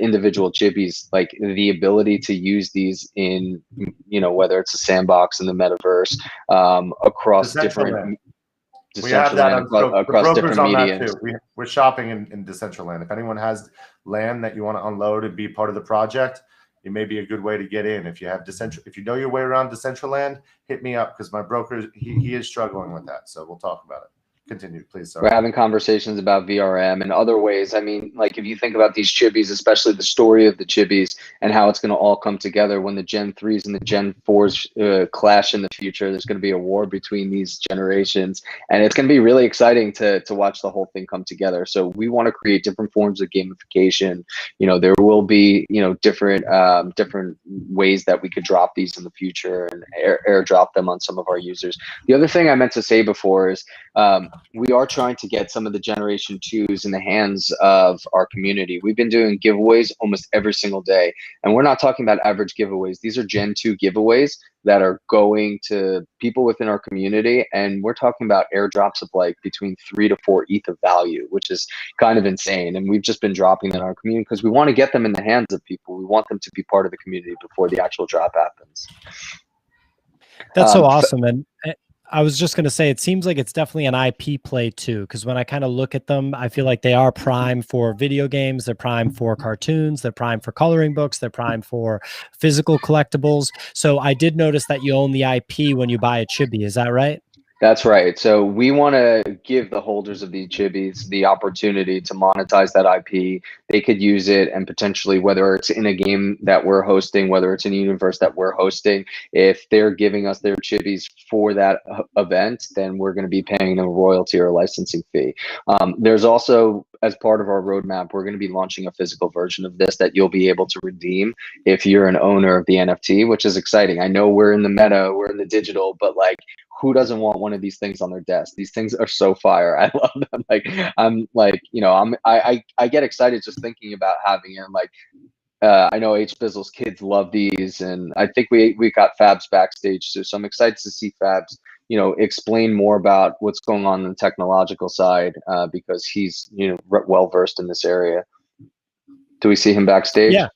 individual chibis, like the ability to use these in, whether it's a sandbox in the metaverse, across different, we have that across different mediums. That too. We're shopping in Decentraland. If anyone has land that you want to unload and be part of the project, it may be a good way to get in. If you have if you know your way around Decentraland, hit me up, because my broker, he is struggling with that. So we'll talk about it. Continue, please. Sorry. We're having conversations about VRM and other ways. Like if you think about these chibis, especially the story of the chibis and how it's going to all come together when the Gen 3s and the Gen 4s clash in the future. There's going to be a war between these generations, and it's going to be really exciting to watch the whole thing come together. So we want to create different forms of gamification. There will be, different ways that we could drop these in the future and airdrop them on some of our users. The other thing I meant to say before is, we are trying to get some of the Generation 2s in the hands of our community. We've been doing giveaways almost every single day. And we're not talking about average giveaways. These are Gen 2 giveaways that are going to people within our community. And we're talking about airdrops of like between 3 to 4 ETH of value, which is kind of insane. And we've just been dropping that in our community because we want to get them in the hands of people. We want them to be part of the community before the actual drop happens. That's so awesome. And I was just going to say, it seems like it's definitely an IP play too, because when I kind of look at them, I feel like they are prime for video games. They're prime for cartoons. They're prime for coloring books. They're prime for physical collectibles. So I did notice that you own the IP when you buy a chibi. Is that right? That's right. So we want to give the holders of these chibis the opportunity to monetize that IP. They could use it, and potentially, whether it's in a game that we're hosting, whether it's in a universe that we're hosting, if they're giving us their chibis for that event, then we're going to be paying them a royalty or a licensing fee. There's also, as part of our roadmap, we're going to be launching a physical version of this that you'll be able to redeem if you're an owner of the NFT, which is exciting. I know we're in the meta, we're in the digital, but like, who doesn't want one of these things on their desk? These things are so fire. I love them. I get excited just thinking about having them. I know H Bizzle's kids love these, and I think we got Fabs backstage too. So I'm excited to see Fabs, explain more about what's going on the technological side, because he's, well versed in this area. Do we see him backstage? Yeah.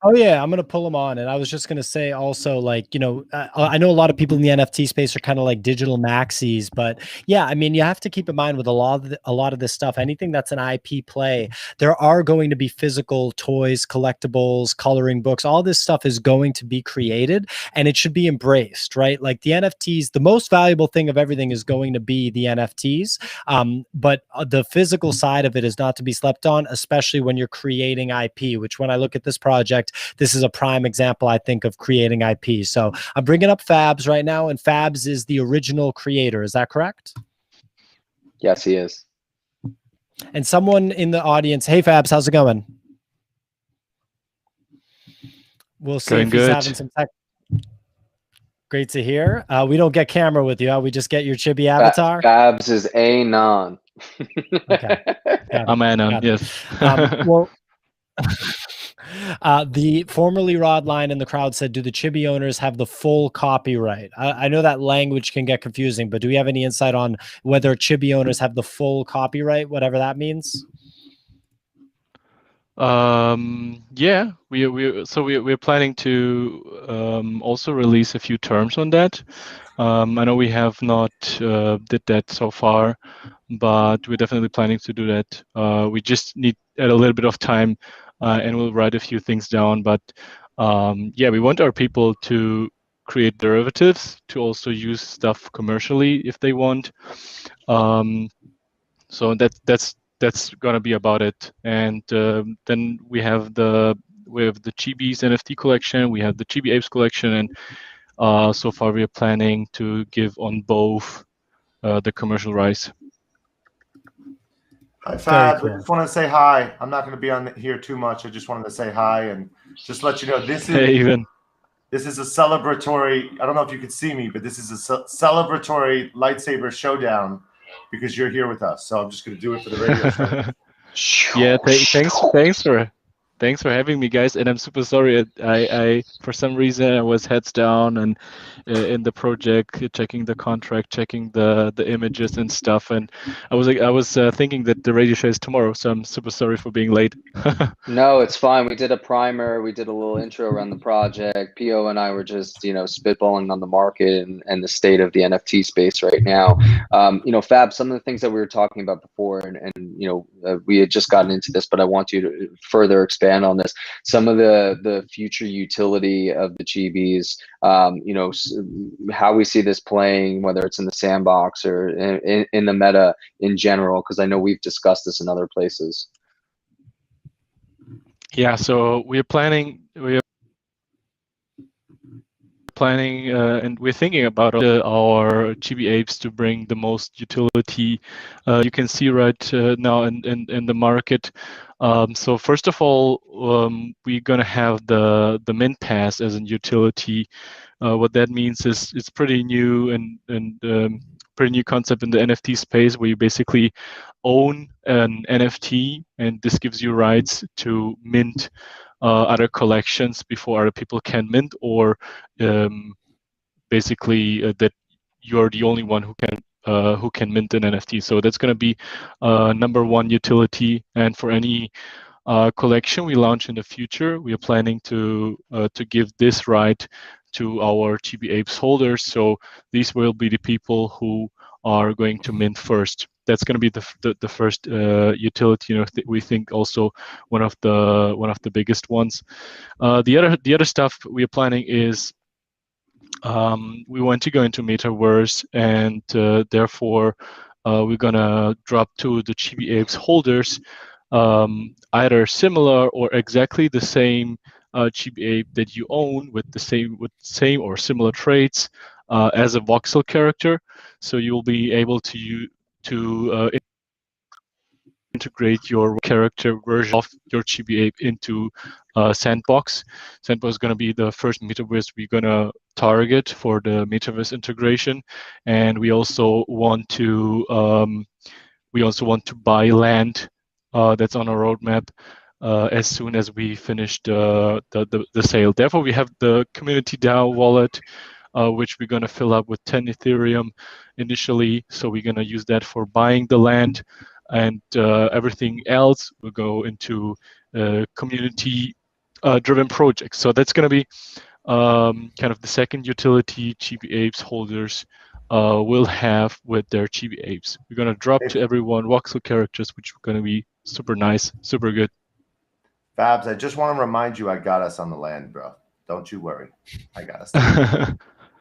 Oh yeah, I'm gonna pull them on, and I was just gonna say also, like, I know a lot of people in the NFT space are kind of like digital maxis, but yeah, I mean, you have to keep in mind with a lot of this stuff, anything that's an IP play, there are going to be physical toys, collectibles, coloring books. All this stuff is going to be created, and it should be embraced, right? Like the NFTs, the most valuable thing of everything is going to be the NFTs, but the physical side of it is not to be slept on, especially when you're creating IP. Which, when I look at this project, this is a prime example, I think, of creating IP. So I'm bringing up Fabs right now, and Fabs is the original creator. Is that correct? Yes, he is. And someone in the audience, hey Fabs, how's it going? We'll see if he's having some tech. Great to hear. We don't get camera with you. We just get your chibi avatar. Fabs is anon. Okay. I'm anon, yes. Well, the formerly Rod line in the crowd said, do the chibi owners have the full copyright? I know that language can get confusing, but do we have any insight on whether chibi owners have the full copyright, whatever that means? Yeah, we're planning to also release a few terms on that. I know we have not did that so far, but we're definitely planning to do that. We just need a little bit of time, and we'll write a few things down. But yeah, we want our people to create derivatives to also use stuff commercially if they want. So that's gonna be about it. And then we have the Chibi's NFT collection, we have the Chibi Apes collection, and so far we are planning to give on both the commercial rights. Hi, Fab. cool. I just want to say hi. I'm not going to be on here too much. I just wanted to say hi and just let you know this is Hey, even. This is a celebratory. I don't know if you could see me, but this is a celebratory lightsaber showdown because you're here with us. So I'm just going to do it for the radio show. Yeah, thanks for having me, guys. And I'm super sorry. I for some reason I was heads down and in the project, checking the contract, checking the images and stuff. And I was thinking that the radio show is tomorrow, so I'm super sorry for being late. No, it's fine. We did a primer. We did a little intro around the project. PO and I were just, spitballing on the market and the state of the NFT space right now. Fab, some of the things that we were talking about before, and we had just gotten into this, but I want you to further expand on this. Some of the future utility of the Chibis, how we see this playing, whether it's in the sandbox or in the meta in general, because I know we've discussed this in other places. Yeah, so we're planning and we're thinking about our Chibi apes to bring the most utility you can see right now in the market. So first of all, we're gonna have the mint pass as a utility. What that means is it's pretty new and pretty new concept in the NFT space, where you basically own an NFT, and this gives you rights to mint other collections before other people can mint, or basically that you're the only one who can mint an NFT. So that's going to be number one utility. And for any collection we launch in the future, we are planning to give this right to our Chibi Apes holders. So these will be the people who are going to mint first. That's going to be the first utility. We think also one of the biggest ones. The other stuff we are planning is we want to go into metaverse, and therefore we're gonna drop to the Chibi Apes holders either similar or exactly the same Chibi Ape that you own with the same or similar traits as a voxel character. So you'll be able to integrate your character version of your Chibi Ape into Sandbox. Sandbox is going to be the first metaverse we're going to target for the metaverse integration, and we also want to buy land that's on our roadmap as soon as we finish the sale. Therefore, we have the community DAO wallet, which we're going to fill up with 10 Ethereum initially. So we're going to use that for buying the land, and everything else will go into community-driven projects. So that's going to be kind of the second utility Chibi Apes holders will have with their Chibi Apes. We're going to drop to everyone voxel characters, which are going to be super nice, super good. Fabs, I just want to remind you I got us on the land, bro. Don't you worry. I got us.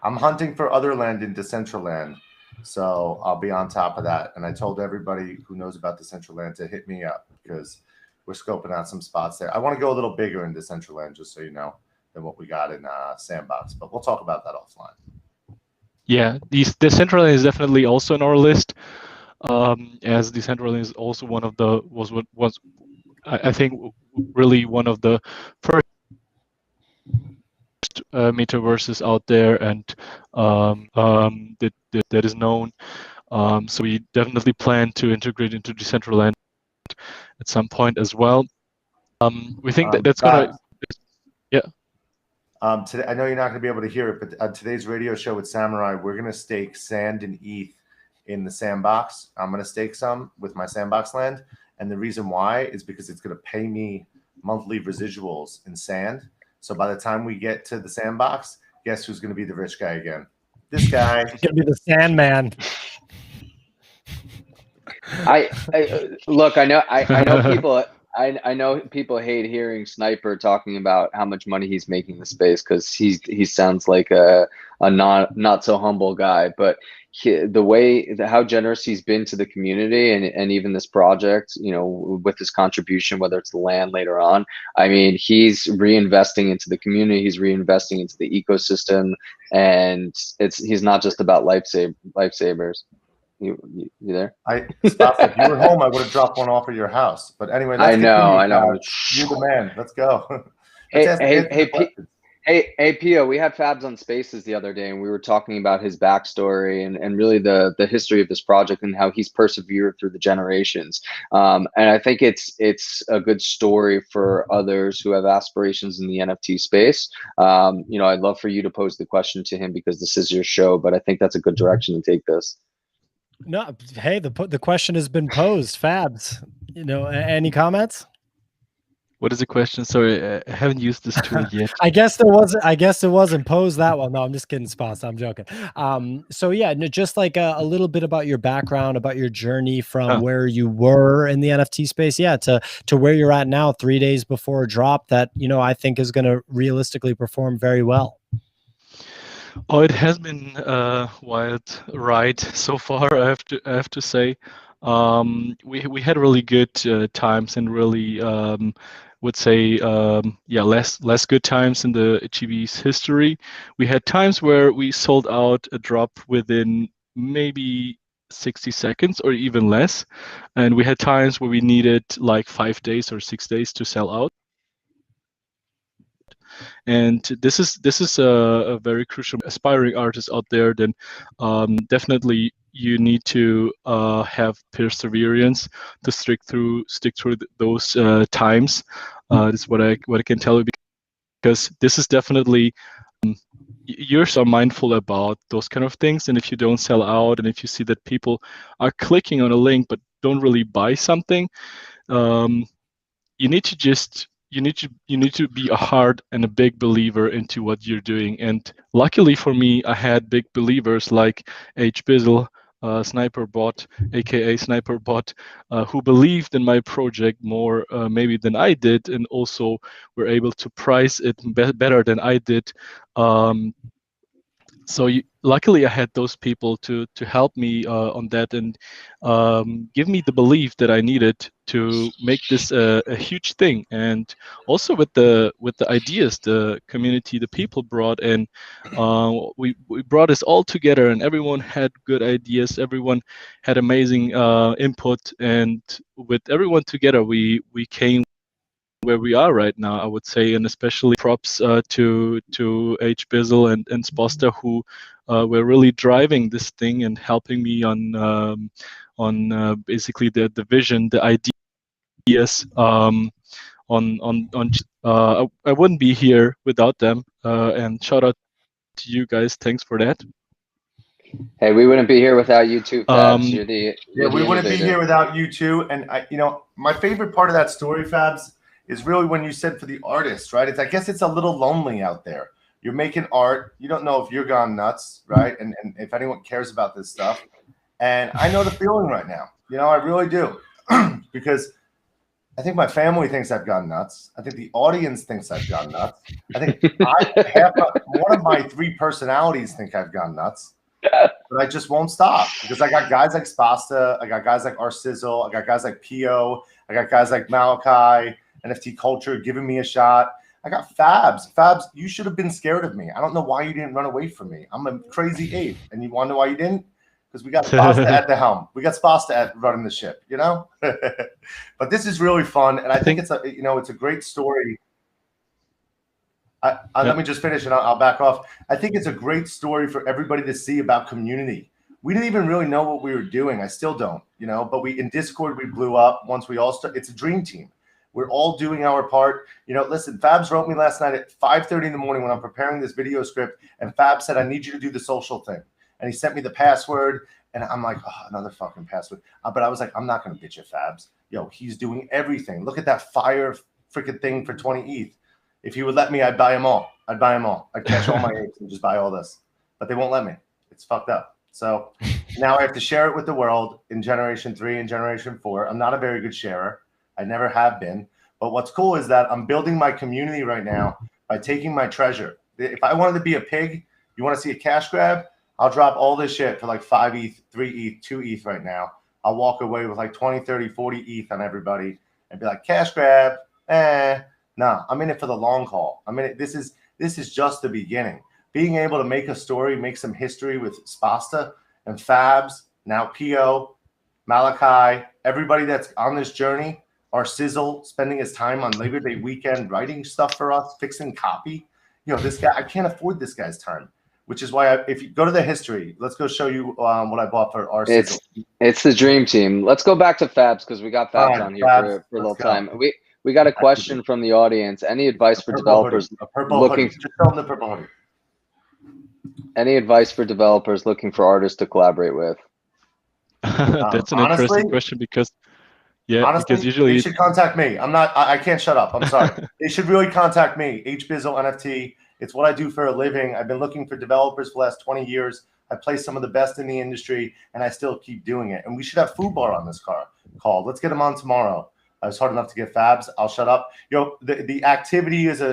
I'm hunting for other land in Decentraland, so I'll be on top of that. And I told everybody who knows about Decentraland to hit me up because we're scoping out some spots there. I want to go a little bigger in Decentraland, just so you know, than what we got in Sandbox. But we'll talk about that offline. Yeah, Decentraland is definitely also on our list, as Decentraland is also one of the was I think really one of the first metaverses out there, and that is known. So we definitely plan to integrate into Decentraland at some point as well. We think that's gonna, yeah. Today, I know you're not going to be able to hear it, but today's radio show with Samurai, we're going to stake sand and ETH in the sandbox. I'm going to stake some with my sandbox land. And the reason why is because it's going to pay me monthly residuals in sand. So by the time we get to the sandbox, guess who's going to be the rich guy again? This guy. It's going to be the Sandman. Look, I know people. I know people hate hearing Sniper talking about how much money he's making in the space, because he sounds like a not so humble guy. But how generous he's been to the community and even this project, with his contribution, whether it's the land later on. I mean, he's reinvesting into the community. He's reinvesting into the ecosystem, and he's not just about lifesavers. You there? Spots, if you were home, I would have dropped one off at your house. But anyway, let's I know. continue. You're the man. Let's go. Hey, Pio, we had Fabs on Spaces the other day, and we were talking about his backstory and really the history of this project and how he's persevered through the generations. And I think it's a good story for others who have aspirations in the NFT space. You know, I'd love for you to pose the question to him because this is your show, but I think that's a good direction to take this. No, hey, the question has been posed. Fabs, you know, any comments? What is the question? Sorry, I haven't used this tool yet. I guess it wasn't posed that well. No, I'm just kidding, Spots. I'm joking. So yeah, just like a little bit about your background, about your journey from where you were in the NFT space, yeah, to where you're at now, 3 days before a drop that, you know, I think is going to realistically perform very well. Oh, it has been a wild ride so far. I have to say, we had really good times and really would say yeah, less good times in the Chibi's history. We had times where we sold out a drop within maybe 60 seconds or even less, and we had times where we needed like 5 days or 6 days to sell out. And this is a very crucial aspiring artist out there. Then definitely you need to have perseverance to stick through those times. This is what I can tell you, because this is definitely you're so mindful about those kind of things. And if you don't sell out, and if you see that people are clicking on a link but don't really buy something, you need to be a hard and a big believer into what you're doing. And luckily for me, I had big believers like H Bizzle, Sniperbot, aka Sniperbot, who believed in my project more maybe than I did, and also were able to price it better than I did. So luckily I had those people to help me on that, and give me the belief that I needed to make this a huge thing. And also with the ideas the community, the people brought in, we brought us all together, and everyone had good ideas, everyone had amazing input, and with everyone together we came where we are right now, I would say. And especially props to H Bizzle and Sposter, who were really driving this thing and helping me on basically the vision, the ideas. I wouldn't be here without them. And shout out to you guys. Thanks for that. Hey, we wouldn't be here without you too, Fabs. We wouldn't be here without you too. And you know, my favorite part of that story, Fabs, is really when you said for the artist, right? I guess it's a little lonely out there. You're making art. You don't know if you're gone nuts, right? And if anyone cares about this stuff. And I know the feeling right now. You know, I really do. Because I think my family thinks I've gone nuts. I think the audience thinks I've gone nuts. I think one of my 3 personalities think I've gone nuts. But I just won't stop, because I got guys like Spasta, I got guys like Sizzle, I got guys like Pio, I got guys like Malachi, NFT Culture giving me a shot. I got Fabs. Fabs, you should have been scared of me. I don't know why you didn't run away from me. I'm a crazy ape. And you want to know why you didn't? Because we got Spasta at the helm. We got Spasta at running the ship, you know? But this is really fun. And I think it's a, you know, it's a great story. Let me just finish and I'll back off. I think it's a great story for everybody to see about community. We didn't even really know what we were doing. I still don't, you know, but in Discord, we blew up once we all started. It's a dream team. We're all doing our part. You know, listen, Fabs wrote me last night at 5:30 in the morning when I'm preparing this video script, and Fab said, I need you to do the social thing. And he sent me the password, and I'm like, oh, another fucking password. But I was like, I'm not going to bitch at Fabs. Yo, he's doing everything. Look at that fire freaking thing for 20 ETH. If he would let me, I'd buy them all. I'd buy them all. I'd catch all my apes and just buy all this. But they won't let me. It's fucked up. So now I have to share it with the world in Generation 3 and Generation 4. I'm not a very good sharer. I never have been. But what's cool is that I'm building my community right now by taking my treasure. If I wanted to be a pig, you want to see a cash grab? I'll drop all this shit for like 5 ETH, 3 ETH, 2 ETH right now. I'll walk away with like 20, 30, 40 ETH on everybody and be like, cash grab, Nah, I'm in it for the long haul. I mean, this is just the beginning. Being able to make a story, make some history with Spasta and Fabs now Pio, Malachi, everybody that's on this journey, our Sizzle spending his time on Labor Day weekend writing stuff for us, fixing copy. You know, this guy, I can't afford this guy's time, which is why if you go to the history, let's go show you what I bought for our Sizzle. It's the dream team. Let's go back to Fabs because we got Fabs on here for a little time. We got a question from the audience. Any advice for developers looking? Just tell them the purple hoodie. Any advice for developers looking for artists to collaborate with? That's an interesting question because because usually they should contact me. I can't shut up. I'm sorry. They should really contact me. HBizzle NFT. It's what I do for a living. I've been looking for developers for the last 20 years. I play some of the best in the industry, and I still keep doing it. And we should have Food Bar on this call. Let's get him on tomorrow. It's hard enough to get Fabs. I'll shut up. The activity is I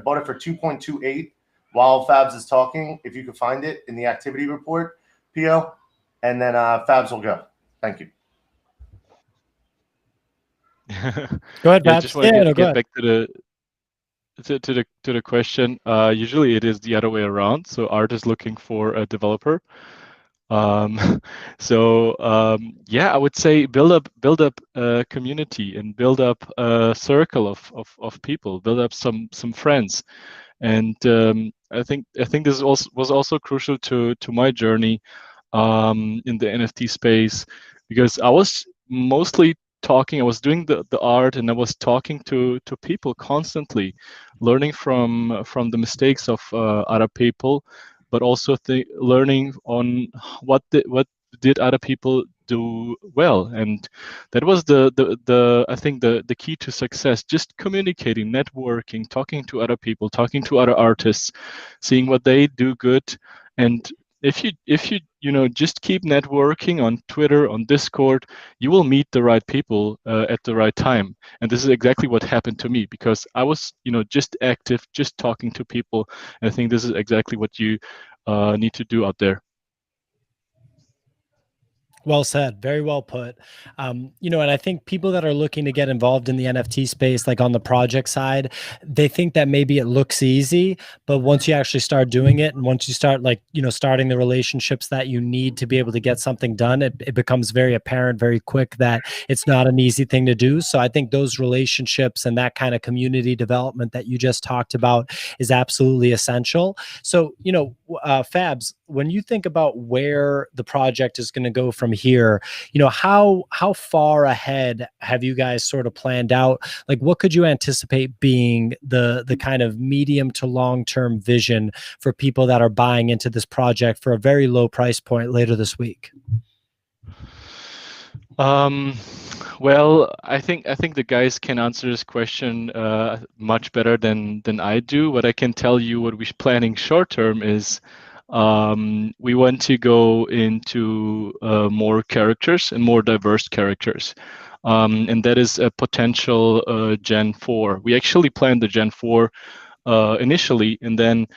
bought it for 2.28 while Fabs is talking. If you can find it in the activity report, Pio, and then Fabs will go. Thank you. Go ahead, Fabs. I just want to get back to the question. Usually it is the other way around. So art is looking for a developer. I would say build up a community and build up a circle of people, build up some friends. And I think this was also crucial to my journey in the NFT space, because I was mostly talking, I was doing the art, and I was talking to people constantly, learning from the mistakes of other people, but also learning on what did other people do well. And that was the I think the key to success, just communicating, networking, talking to other people, talking to other artists, seeing what they do good. And if you just keep networking on Twitter, on Discord, you will meet the right people at the right time. And this is exactly what happened to me, because I was just active, just talking to people. And I think this is exactly what you need to do out there. Well said. Very well put. And I think people that are looking to get involved in the NFT space, like on the project side, they think that maybe it looks easy, but once you actually start doing it, and once you start starting the relationships that you need to be able to get something done, it becomes very apparent very quick that it's not an easy thing to do. So I think those relationships and that kind of community development that you just talked about is absolutely essential. So, Fabs, when you think about where the project is going to go from here, how far ahead have you guys sort of planned out? Like, what could you anticipate being the kind of medium to long-term vision for people that are buying into this project for a very low price point later this week? Well, I think the guys can answer this question much better than I do. What I can tell you, what we're planning short term is we want to go into more characters and more diverse characters. And that is a potential Gen 4. We actually planned the Gen 4 initially, and then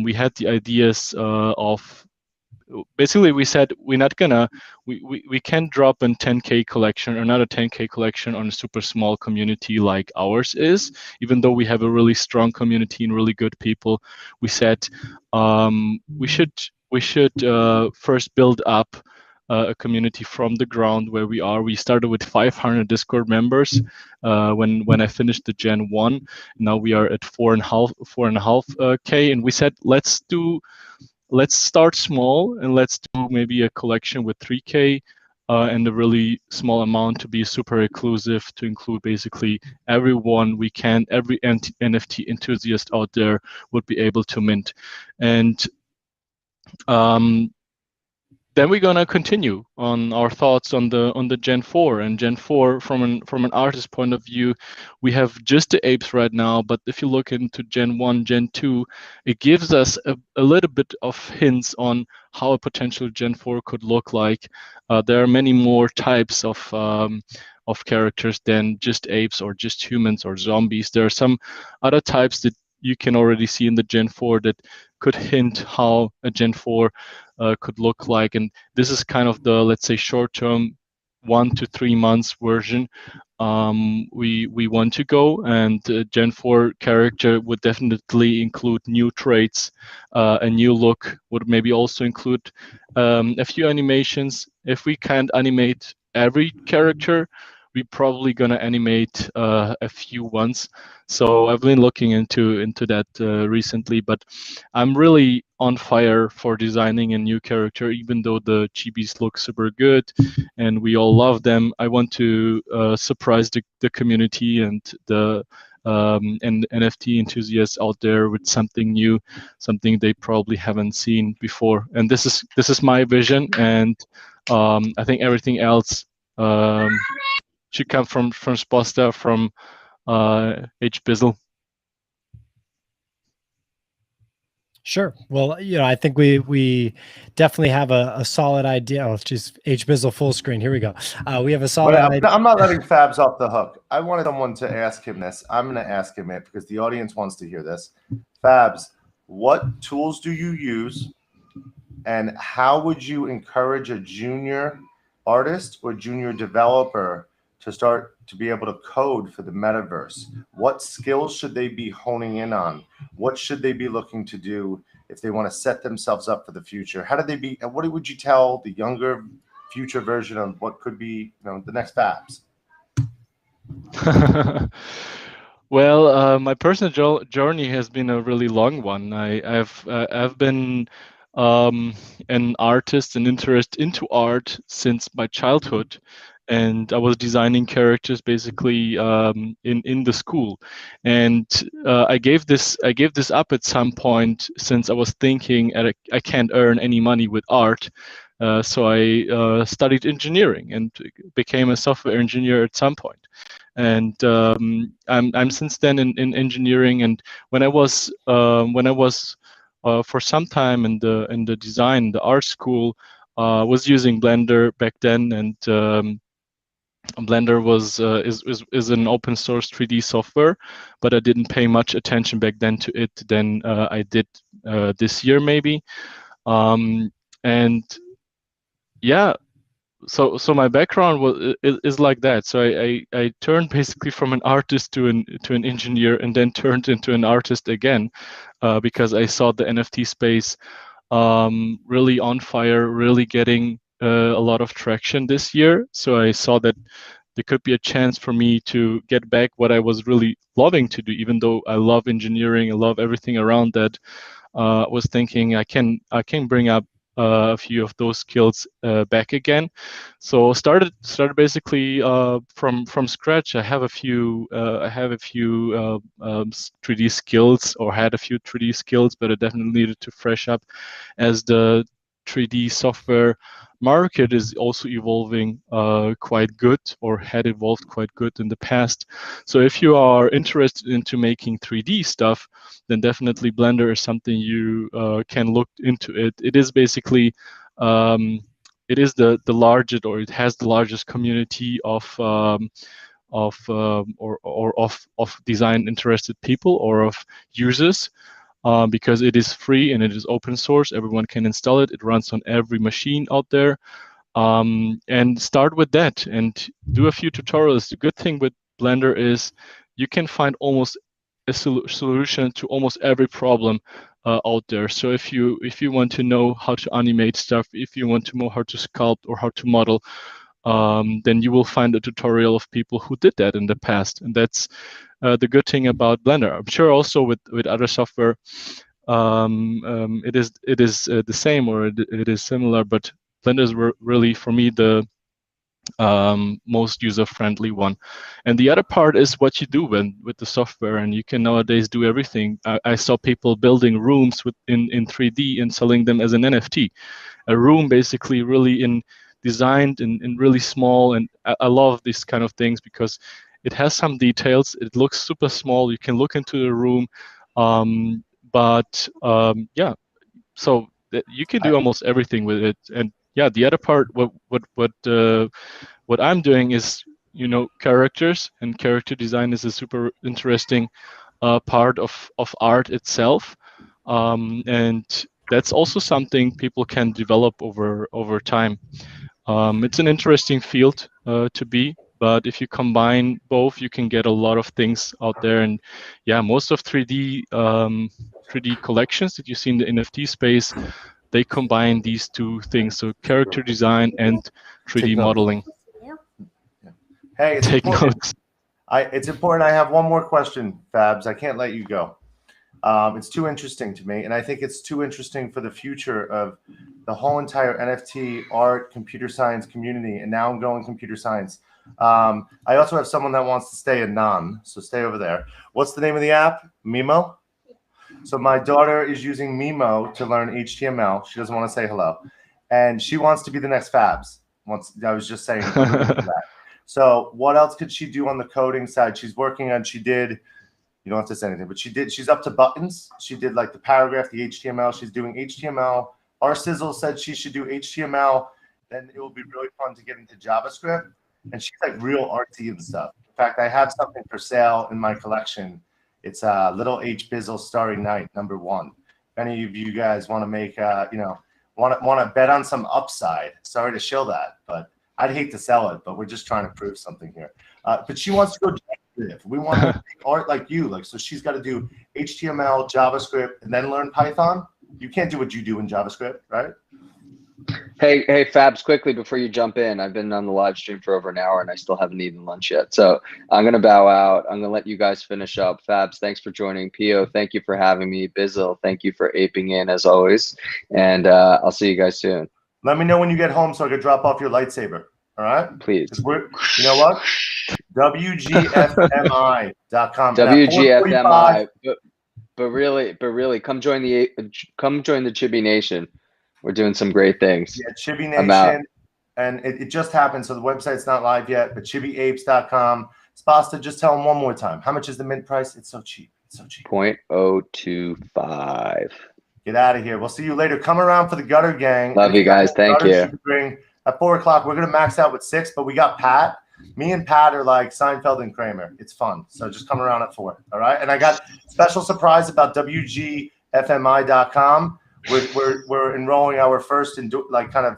we had the ideas of, basically we said we can't drop a 10K collection or not a 10K collection on a super small community like ours is, even though we have a really strong community and really good people. We said we should first build up a community from the ground where we are. We started with 500 Discord members when I finished the Gen 1. Now we are at 4.5 K, and we said let's start small and let's do maybe a collection with 3K and a really small amount to be super exclusive, to include basically everyone we can, every NFT enthusiast out there would be able to mint. And then we're gonna continue on our thoughts on the Gen 4. And Gen 4, from an artist point of view, we have just the apes right now. But if you look into Gen 1, Gen 2, it gives us a little bit of hints on how a potential Gen 4 could look like. There are many more types of characters than just apes or just humans or zombies. There are some other types that you can already see in the Gen 4 that could hint how a Gen 4 could look like. And this is kind of the, let's say, short-term 1 to 3 months version we want to go, and Gen 4 character would definitely include new traits, a new look, would maybe also include a few animations. If we can't animate every character, we're probably gonna animate a few ones. So I've been looking into that recently, but I'm really on fire for designing a new character, even though the chibis look super good and we all love them. I want to surprise the community and the and NFT enthusiasts out there with something new, something they probably haven't seen before. And this is my vision, and I think everything else should come from Sposta, from H Bizzle. Sure. Well, I think we definitely have a solid idea. Oh, just HBizzle full screen. Here we go. We have a solid idea. I'm not letting Fabs off the hook. I wanted someone to ask him this. I'm going to ask him it because the audience wants to hear this. Fabs, what tools do you use, and how would you encourage a junior artist or junior developer to start to be able to code for the metaverse? What skills should they be honing in on? What should they be looking to do if they want to set themselves up for the future? How do they be? And what would you tell the younger future version of what could be, the next Fabs? Well, my personal journey has been a really long one. I've been an artist and interest into art since my childhood, and I was designing characters basically in the school. And I gave this up at some point, since I was thinking I can't earn any money with art. So I studied engineering and became a software engineer at some point. And I'm since then in engineering. And when I was for some time in the design, the art school, was using Blender back then, and Blender is an open source 3D software, but I didn't pay much attention back then to it than I did this year maybe. And yeah, so my background is like that. So I turned basically from an artist to an engineer, and then turned into an artist again, because I saw the NFT space really on fire, really getting a lot of traction this year. So I saw that there could be a chance for me to get back what I was really loving to do, even though I love engineering, I love everything around that. Was thinking I can bring up a few of those skills back again. So started basically from scratch. I have a few 3D skills, or had a few 3D skills, but I definitely needed to fresh up, as the 3D software market is also evolving quite good, or had evolved quite good in the past. So if you are interested into making 3D stuff, then definitely Blender is something you can look into. It is basically it is the largest, or it has the largest community of design interested people, or of users. Because it is free and it is open source. Everyone can install it. It runs on every machine out there. And start with that and do a few tutorials. The good thing with Blender is you can find almost a solution to almost every problem out there. So if you want to know how to animate stuff, if you want to know how to sculpt or how to model, then you will find a tutorial of people who did that in the past. And that's the good thing about Blender. I'm sure also with other software, it is the same, or it is similar, but Blender is really, for me, the most user-friendly one. And the other part is what you do with the software, and you can nowadays do everything. I saw people building rooms in 3D and selling them as an NFT. A room basically really designed in really small, and I love these kind of things because it has some details. It looks super small. You can look into the room, yeah. So you can do almost everything with it. And yeah, the other part, what I'm doing is, characters, and character design is a super interesting part of art itself, and that's also something people can develop over time. It's an interesting field to be. but if you combine both, you can get a lot of things out there. And yeah, most of 3D collections that you see in the NFT space, they combine these two things, so character design and 3D modeling. Hey, it's Take important. notes. It's important. I have one more question, Fabs. I can't let you go. It's too interesting to me, and I think it's too interesting for the future of the whole entire NFT art, computer science community, and now I'm going computer science. I also have someone that wants to stay anon, so stay over there. What's the name of the app? Mimo? So my daughter is using Mimo to learn HTML. She doesn't want to say hello, and she wants to be the next Fabs. I was just saying that. So what else could she do on the coding side? She's working on. She did. You don't have to say anything, but she's up to buttons. She did like the paragraph, the HTML. She's doing HTML. Our Sizzle said she should do HTML. Then it will be really fun to get into JavaScript. And she's like real artsy and stuff. In fact, I have something for sale in my collection. It's Little H Bizzle Starry Night #1. If any of you guys want to make, want to bet on some upside, sorry to shill that, but I'd hate to sell it, but we're just trying to prove something here. But she wants to go generative. We want her to make art like you. So she's got to do HTML, JavaScript, and then learn Python. You can't do what you do in JavaScript, right? Hey, Fabs, quickly before you jump in, I've been on the live stream for over an hour and I still haven't eaten lunch yet. So I'm going to bow out. I'm going to let you guys finish up. Fabs, thanks for joining. Pio, thank you for having me. Bizzle, thank you for aping in as always. And I'll see you guys soon. Let me know when you get home so I can drop off your lightsaber. All right? Please. You know what? WGFMI.com. WGFMI. But really, come join the Chibi Nation. We're doing some great things. Yeah, Chibi Nation. And it just happened, so the website's not live yet, but chibiapes.com. Spasta, just tell them one more time. How much is the mint price? It's so cheap. It's so cheap. 0.025. Get out of here. We'll see you later. Come around for the Gutter Gang. Love you guys. Thank you. At 4 o'clock, we're going to max out with 6, but we got Pat. Me and Pat are like Seinfeld and Kramer. It's fun. So just come around at 4. All right. And I got special surprise about WGFMI.com. We're enrolling our first kind of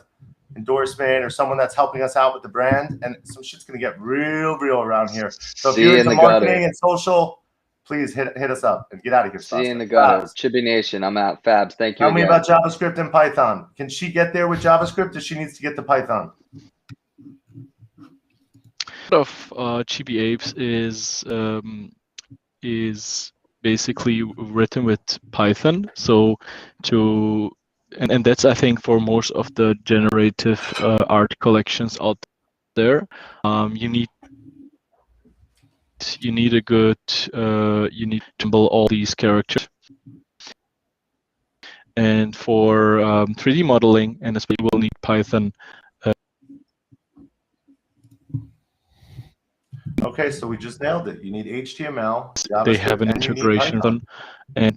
endorsement or someone that's helping us out with the brand. And some shit's going to get real around here. So if you're into marketing and social, please hit us up and get out of here. See you in the gutter. Chibi Nation. I'm out. Fabs. Thank you. Tell me about JavaScript and Python. Can she get there with JavaScript or she needs to get to Python? Of Chibi Apes is basically written with Python. So and that's, I think, for most of the generative art collections out there, you need a good you need to build all these characters. And for 3D modeling, and especially you will need Python. Okay, so we just nailed it. You need HTML. They have an integration of them, and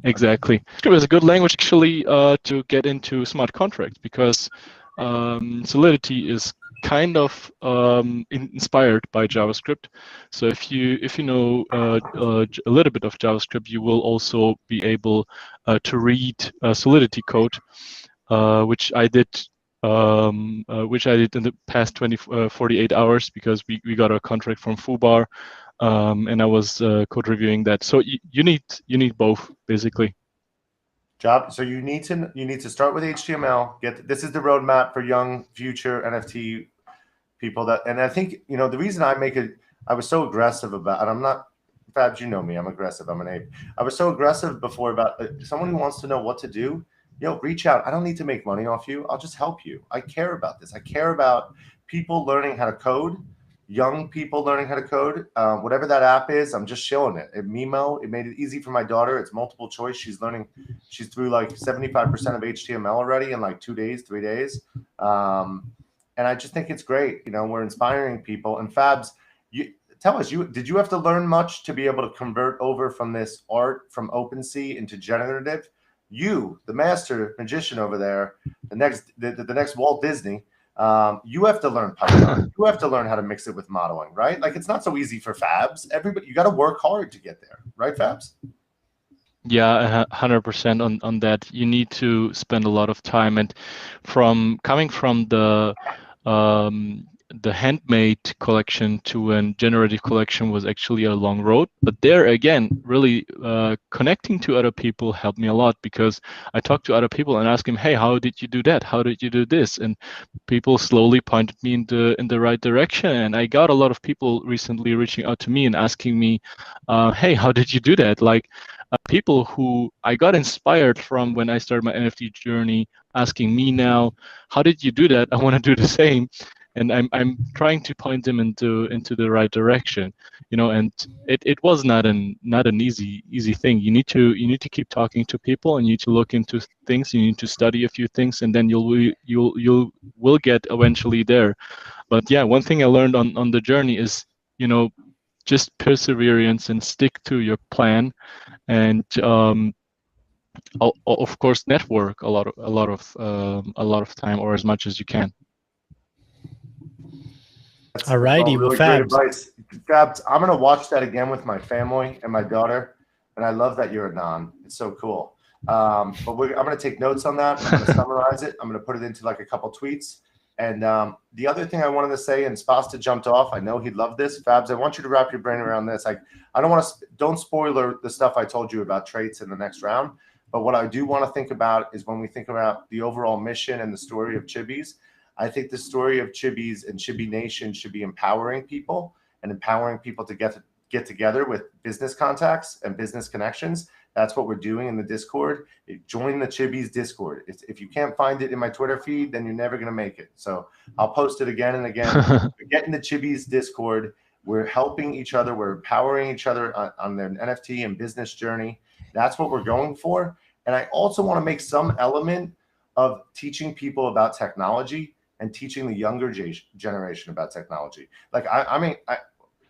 exactly. It was a good language actually to get into smart contracts, because Solidity is kind of inspired by JavaScript. So if you know a little bit of JavaScript, you will also be able to read Solidity code, which I did in the past 48 hours, because we got a contract from Fubar, and I was code reviewing that. So you need both, basically. So you need to start with HTML. This is the roadmap for young future NFT people. And I think the reason I was so aggressive about, and I'm not, Fabs, you know me, I'm aggressive. I'm an ape. I was so aggressive before about someone who wants to know what to do. Reach out. I don't need to make money off you. I'll just help you. I care about this. I care about people learning how to code, young people learning how to code. Whatever that app is, I'm just shilling it. At Mimo, it made it easy for my daughter. It's multiple choice. She's through like 75% of HTML already in like 2 days, 3 days. And I just think it's great. We're inspiring people. And Fabs, tell us, did you have to learn much to be able to convert over from this art from OpenSea into generative? You, the master magician over there, the next Walt Disney, you have to learn Python. You have to learn how to mix it with modeling, right? Like, it's not so easy for Fabs. You got to work hard to get there, right, Fabs? Yeah, 100% on that. You need to spend a lot of time, and from coming from um, the handmade collection to a generative collection was actually a long road. But there again, really connecting to other people helped me a lot, because I talked to other people and asked them, "Hey, how did you do that? How did you do this?" And people slowly pointed me in the right direction. And I got a lot of people recently reaching out to me and asking me, "Hey, how did you do that?" Like people who I got inspired from when I started my NFT journey, asking me now, "How did you do that? I want to do the same." And I'm trying to point them into the right direction, you know. And it was not an easy thing. You need to keep talking to people, and you need to look into things. You need to study a few things, and then you'll will get eventually there. But yeah, one thing I learned on the journey is, you know, just perseverance and stick to your plan, and of course network a lot of time, or as much as you can. That's All all righty. Well, really great Fabs. advice. Fabs, I'm gonna watch that again with my family and my daughter, and I love that you're a non. It's so cool. But I'm gonna take notes on that. I'm gonna summarize it. I'm gonna put it into like a couple tweets. And the other thing I wanted to say, and Spasta jumped off. I know he'd love this. Fabs, I want you to wrap your brain around this. Like, I don't spoiler the stuff I told you about traits in the next round. But what I do want to think about is when we think about the overall mission and the story of Chibi's. I think the story of Chibi's and Chibi Nation should be empowering people and empowering people to get together with business contacts and business connections. That's what we're doing in the Discord. Join the Chibi's Discord. If you can't find it in my Twitter feed, then you're never going to make it. So I'll post it again and again. Get in the Chibi's Discord. We're helping each other. We're empowering each other on their NFT and business journey. That's what we're going for. And I also want to make some element of teaching people about technology and teaching the younger generation about technology. Like, I mean,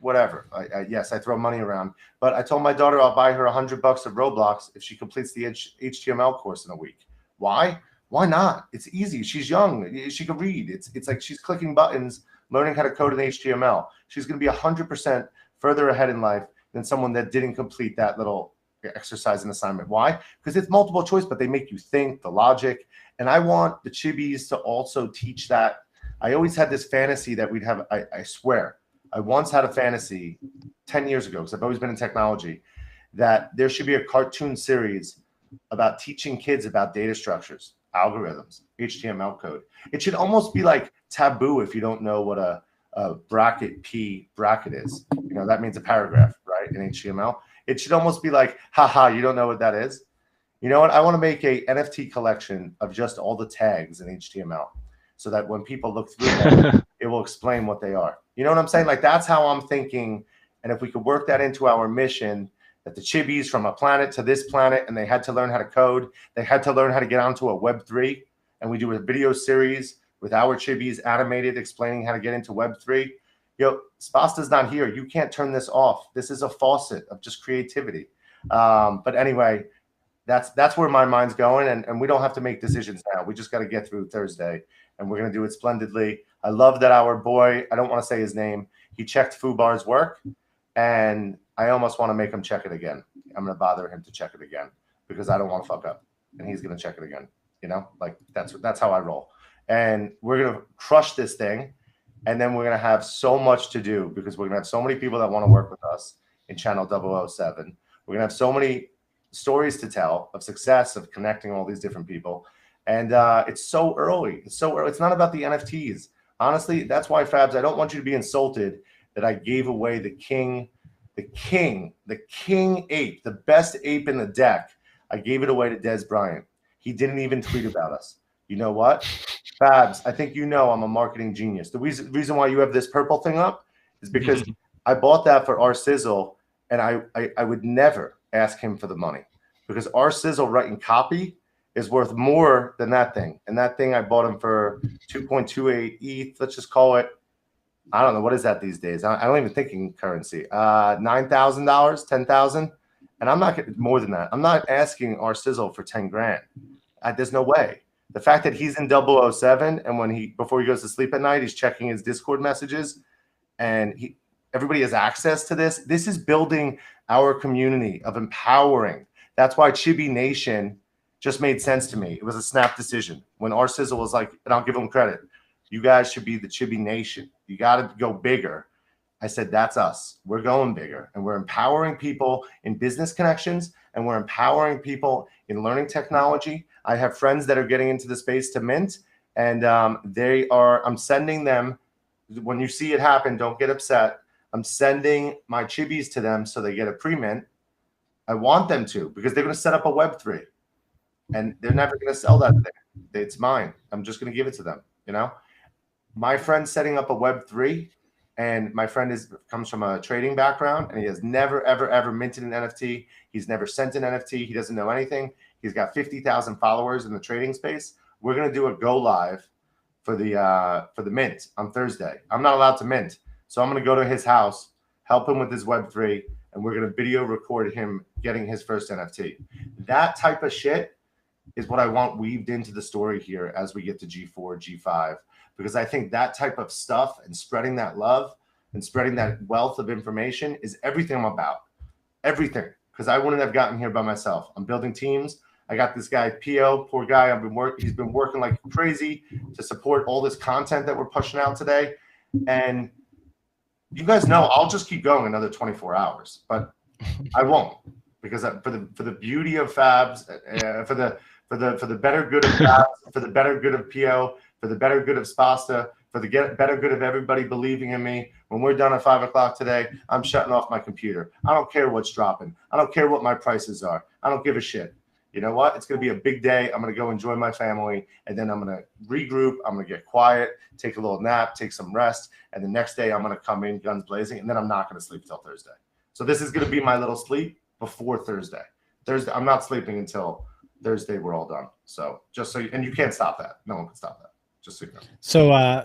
whatever. Yes, I throw money around, but I told my daughter I'll buy her $100 of Roblox if she completes the HTML course in a week. Why? Why not? It's easy. She's young. She can read. It's like she's clicking buttons, learning how to code in HTML. She's going to be 100% further ahead in life than someone that didn't complete that little exercise and assignment. Why? Because it's multiple choice, but they make you think, the logic. And I want the Chibis to also teach that. I always had this fantasy that we'd have, I swear, I once had a fantasy 10 years ago, because I've always been in technology, that there should be a cartoon series about teaching kids about data structures, algorithms, HTML code. It should almost be like taboo if you don't know what a bracket is. You know, that means a paragraph, right, in HTML. It should almost be like, haha, you don't know what that is? You know what? I want to make a NFT collection of just all the tags in HTML so that when people look through them, it will explain what they are. You know what I'm saying? Like, that's how I'm thinking. And if we could work that into our mission, that the Chibis from a planet to this planet, and they had to learn how to code, they had to learn how to get onto a Web3, and we do a video series with our Chibis animated explaining how to get into Web3. You know, Spasta's not here. You can't turn this off. This is a faucet of just creativity. But anyway, that's where my mind's going, and we don't have to make decisions now. We just got to get through Thursday, and we're going to do it splendidly. I love that our boy, I don't want to say his name, he checked Fubar's work, and I almost want to make him check it again. I'm going to bother him to check it again because I don't want to fuck up, and he's going to check it again. You know, like that's how I roll. And we're going to crush this thing, and then we're going to have so much to do because we're going to have so many people that want to work with us in Channel 007. We're going to have so many stories to tell of success, of connecting all these different people. And it's so early. It's so early. It's not about the NFTs. Honestly, that's why, Fabs, I don't want you to be insulted that I gave away the king ape, the best ape in the deck. I gave it away to Des Bryant. He didn't even tweet about us. You know what? Fabs, I think you know I'm a marketing genius. The reason why you have this purple thing up is because I bought that for R Sizzle, and I would never ask him for the money because R Sizzle writing copy is worth more than that thing. And that thing I bought him for 2.28 ETH. Let's just call it, I don't know, what is that these days? I don't even think in currency. $9,000, $10,000. And I'm not getting more than that. I'm not asking R Sizzle for 10 grand. There's no way. The fact that he's in 007 and before he goes to sleep at night, he's checking his Discord messages and everybody has access to this. This is building our community of empowering. That's why Chibi Nation just made sense to me. It was a snap decision. When R Sizzle was like, and I'll give him credit, you guys should be the Chibi Nation. You got to go bigger. I said, that's us. We're going bigger, and we're empowering people in business connections, and we're empowering people in learning technology. I have friends that are getting into the space to mint, and I'm sending them, when you see it happen, don't get upset. I'm sending my Chibis to them so they get a pre-mint. I want them to, because they're going to set up a Web3, and they're never going to sell that thing. It's mine. I'm just going to give it to them. You know, my friend's setting up a Web3, and my friend comes from a trading background, and he has never, ever, ever minted an NFT. He's never sent an NFT. He doesn't know anything. He's got 50,000 followers in the trading space. We're going to do a go live for the mint on Thursday. I'm not allowed to mint, so I'm going to go to his house, help him with his Web3, and we're going to video record him getting his first NFT. That type of shit is what I want weaved into the story here as we get to G4, G5, because I think that type of stuff and spreading that love and spreading that wealth of information is everything I'm about. Everything. Because I wouldn't have gotten here by myself. I'm building teams. I got this guy, P.O., poor guy. He's been working like crazy to support all this content that we're pushing out today. And you guys know I'll just keep going another 24 hours, but I won't, because for the beauty of Fabs, for the better good of Fabs, for the better good of P.O., for the better good of Spasta, for the better good of everybody believing in me. When we're done at 5 o'clock today, I'm shutting off my computer. I don't care what's dropping. I don't care what my prices are. I don't give a shit. You know what? It's going to be a big day. I'm going to go enjoy my family, and then I'm going to regroup. I'm going to get quiet, take a little nap, take some rest, and the next day I'm going to come in guns blazing, and then I'm not going to sleep until Thursday. So this is going to be my little sleep before Thursday. I'm not sleeping until Thursday. We're all done. So just so and you can't stop that. No one can stop that. Just so you know.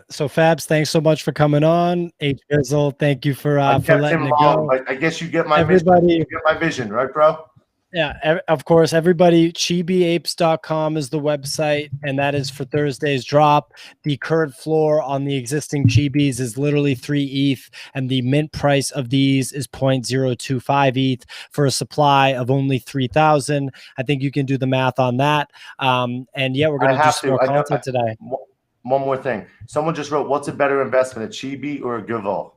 So Fabs, thanks so much for coming on. H Bizzle, thank you for letting it go. But I guess you get my vision. You get my vision, right, bro? Yeah, of course. Everybody, chibiapes.com is the website, and that is for Thursday's drop. The current floor on the existing Chibis is literally 3 ETH, and the mint price of these is 0.025 ETH for a supply of only 3,000. I think you can do the math on that. And yeah, we're going to do some more content today. One more thing. Someone just wrote, what's a better investment, a Chibi or a Givol?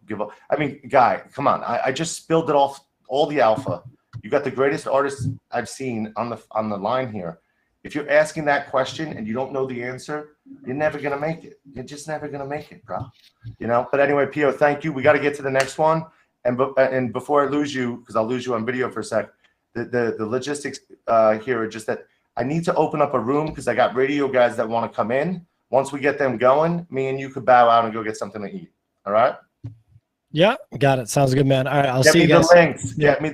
I mean, guy, come on. I just spilled it all the alpha. You got the greatest artists I've seen on the line here. If you're asking that question and you don't know the answer, you're never going to make it. You're just never going to make it, bro. You know? But anyway, Pio, thank you. We got to get to the next one. And before I lose you, because I'll lose you on video for a sec, the logistics here are just that I need to open up a room because I got radio guys that want to come in. Once we get them going, me and you could bow out and go get something to eat. All right? Yeah, got it. Sounds good, man. All right, I'll see you guys. Get me the links. Get me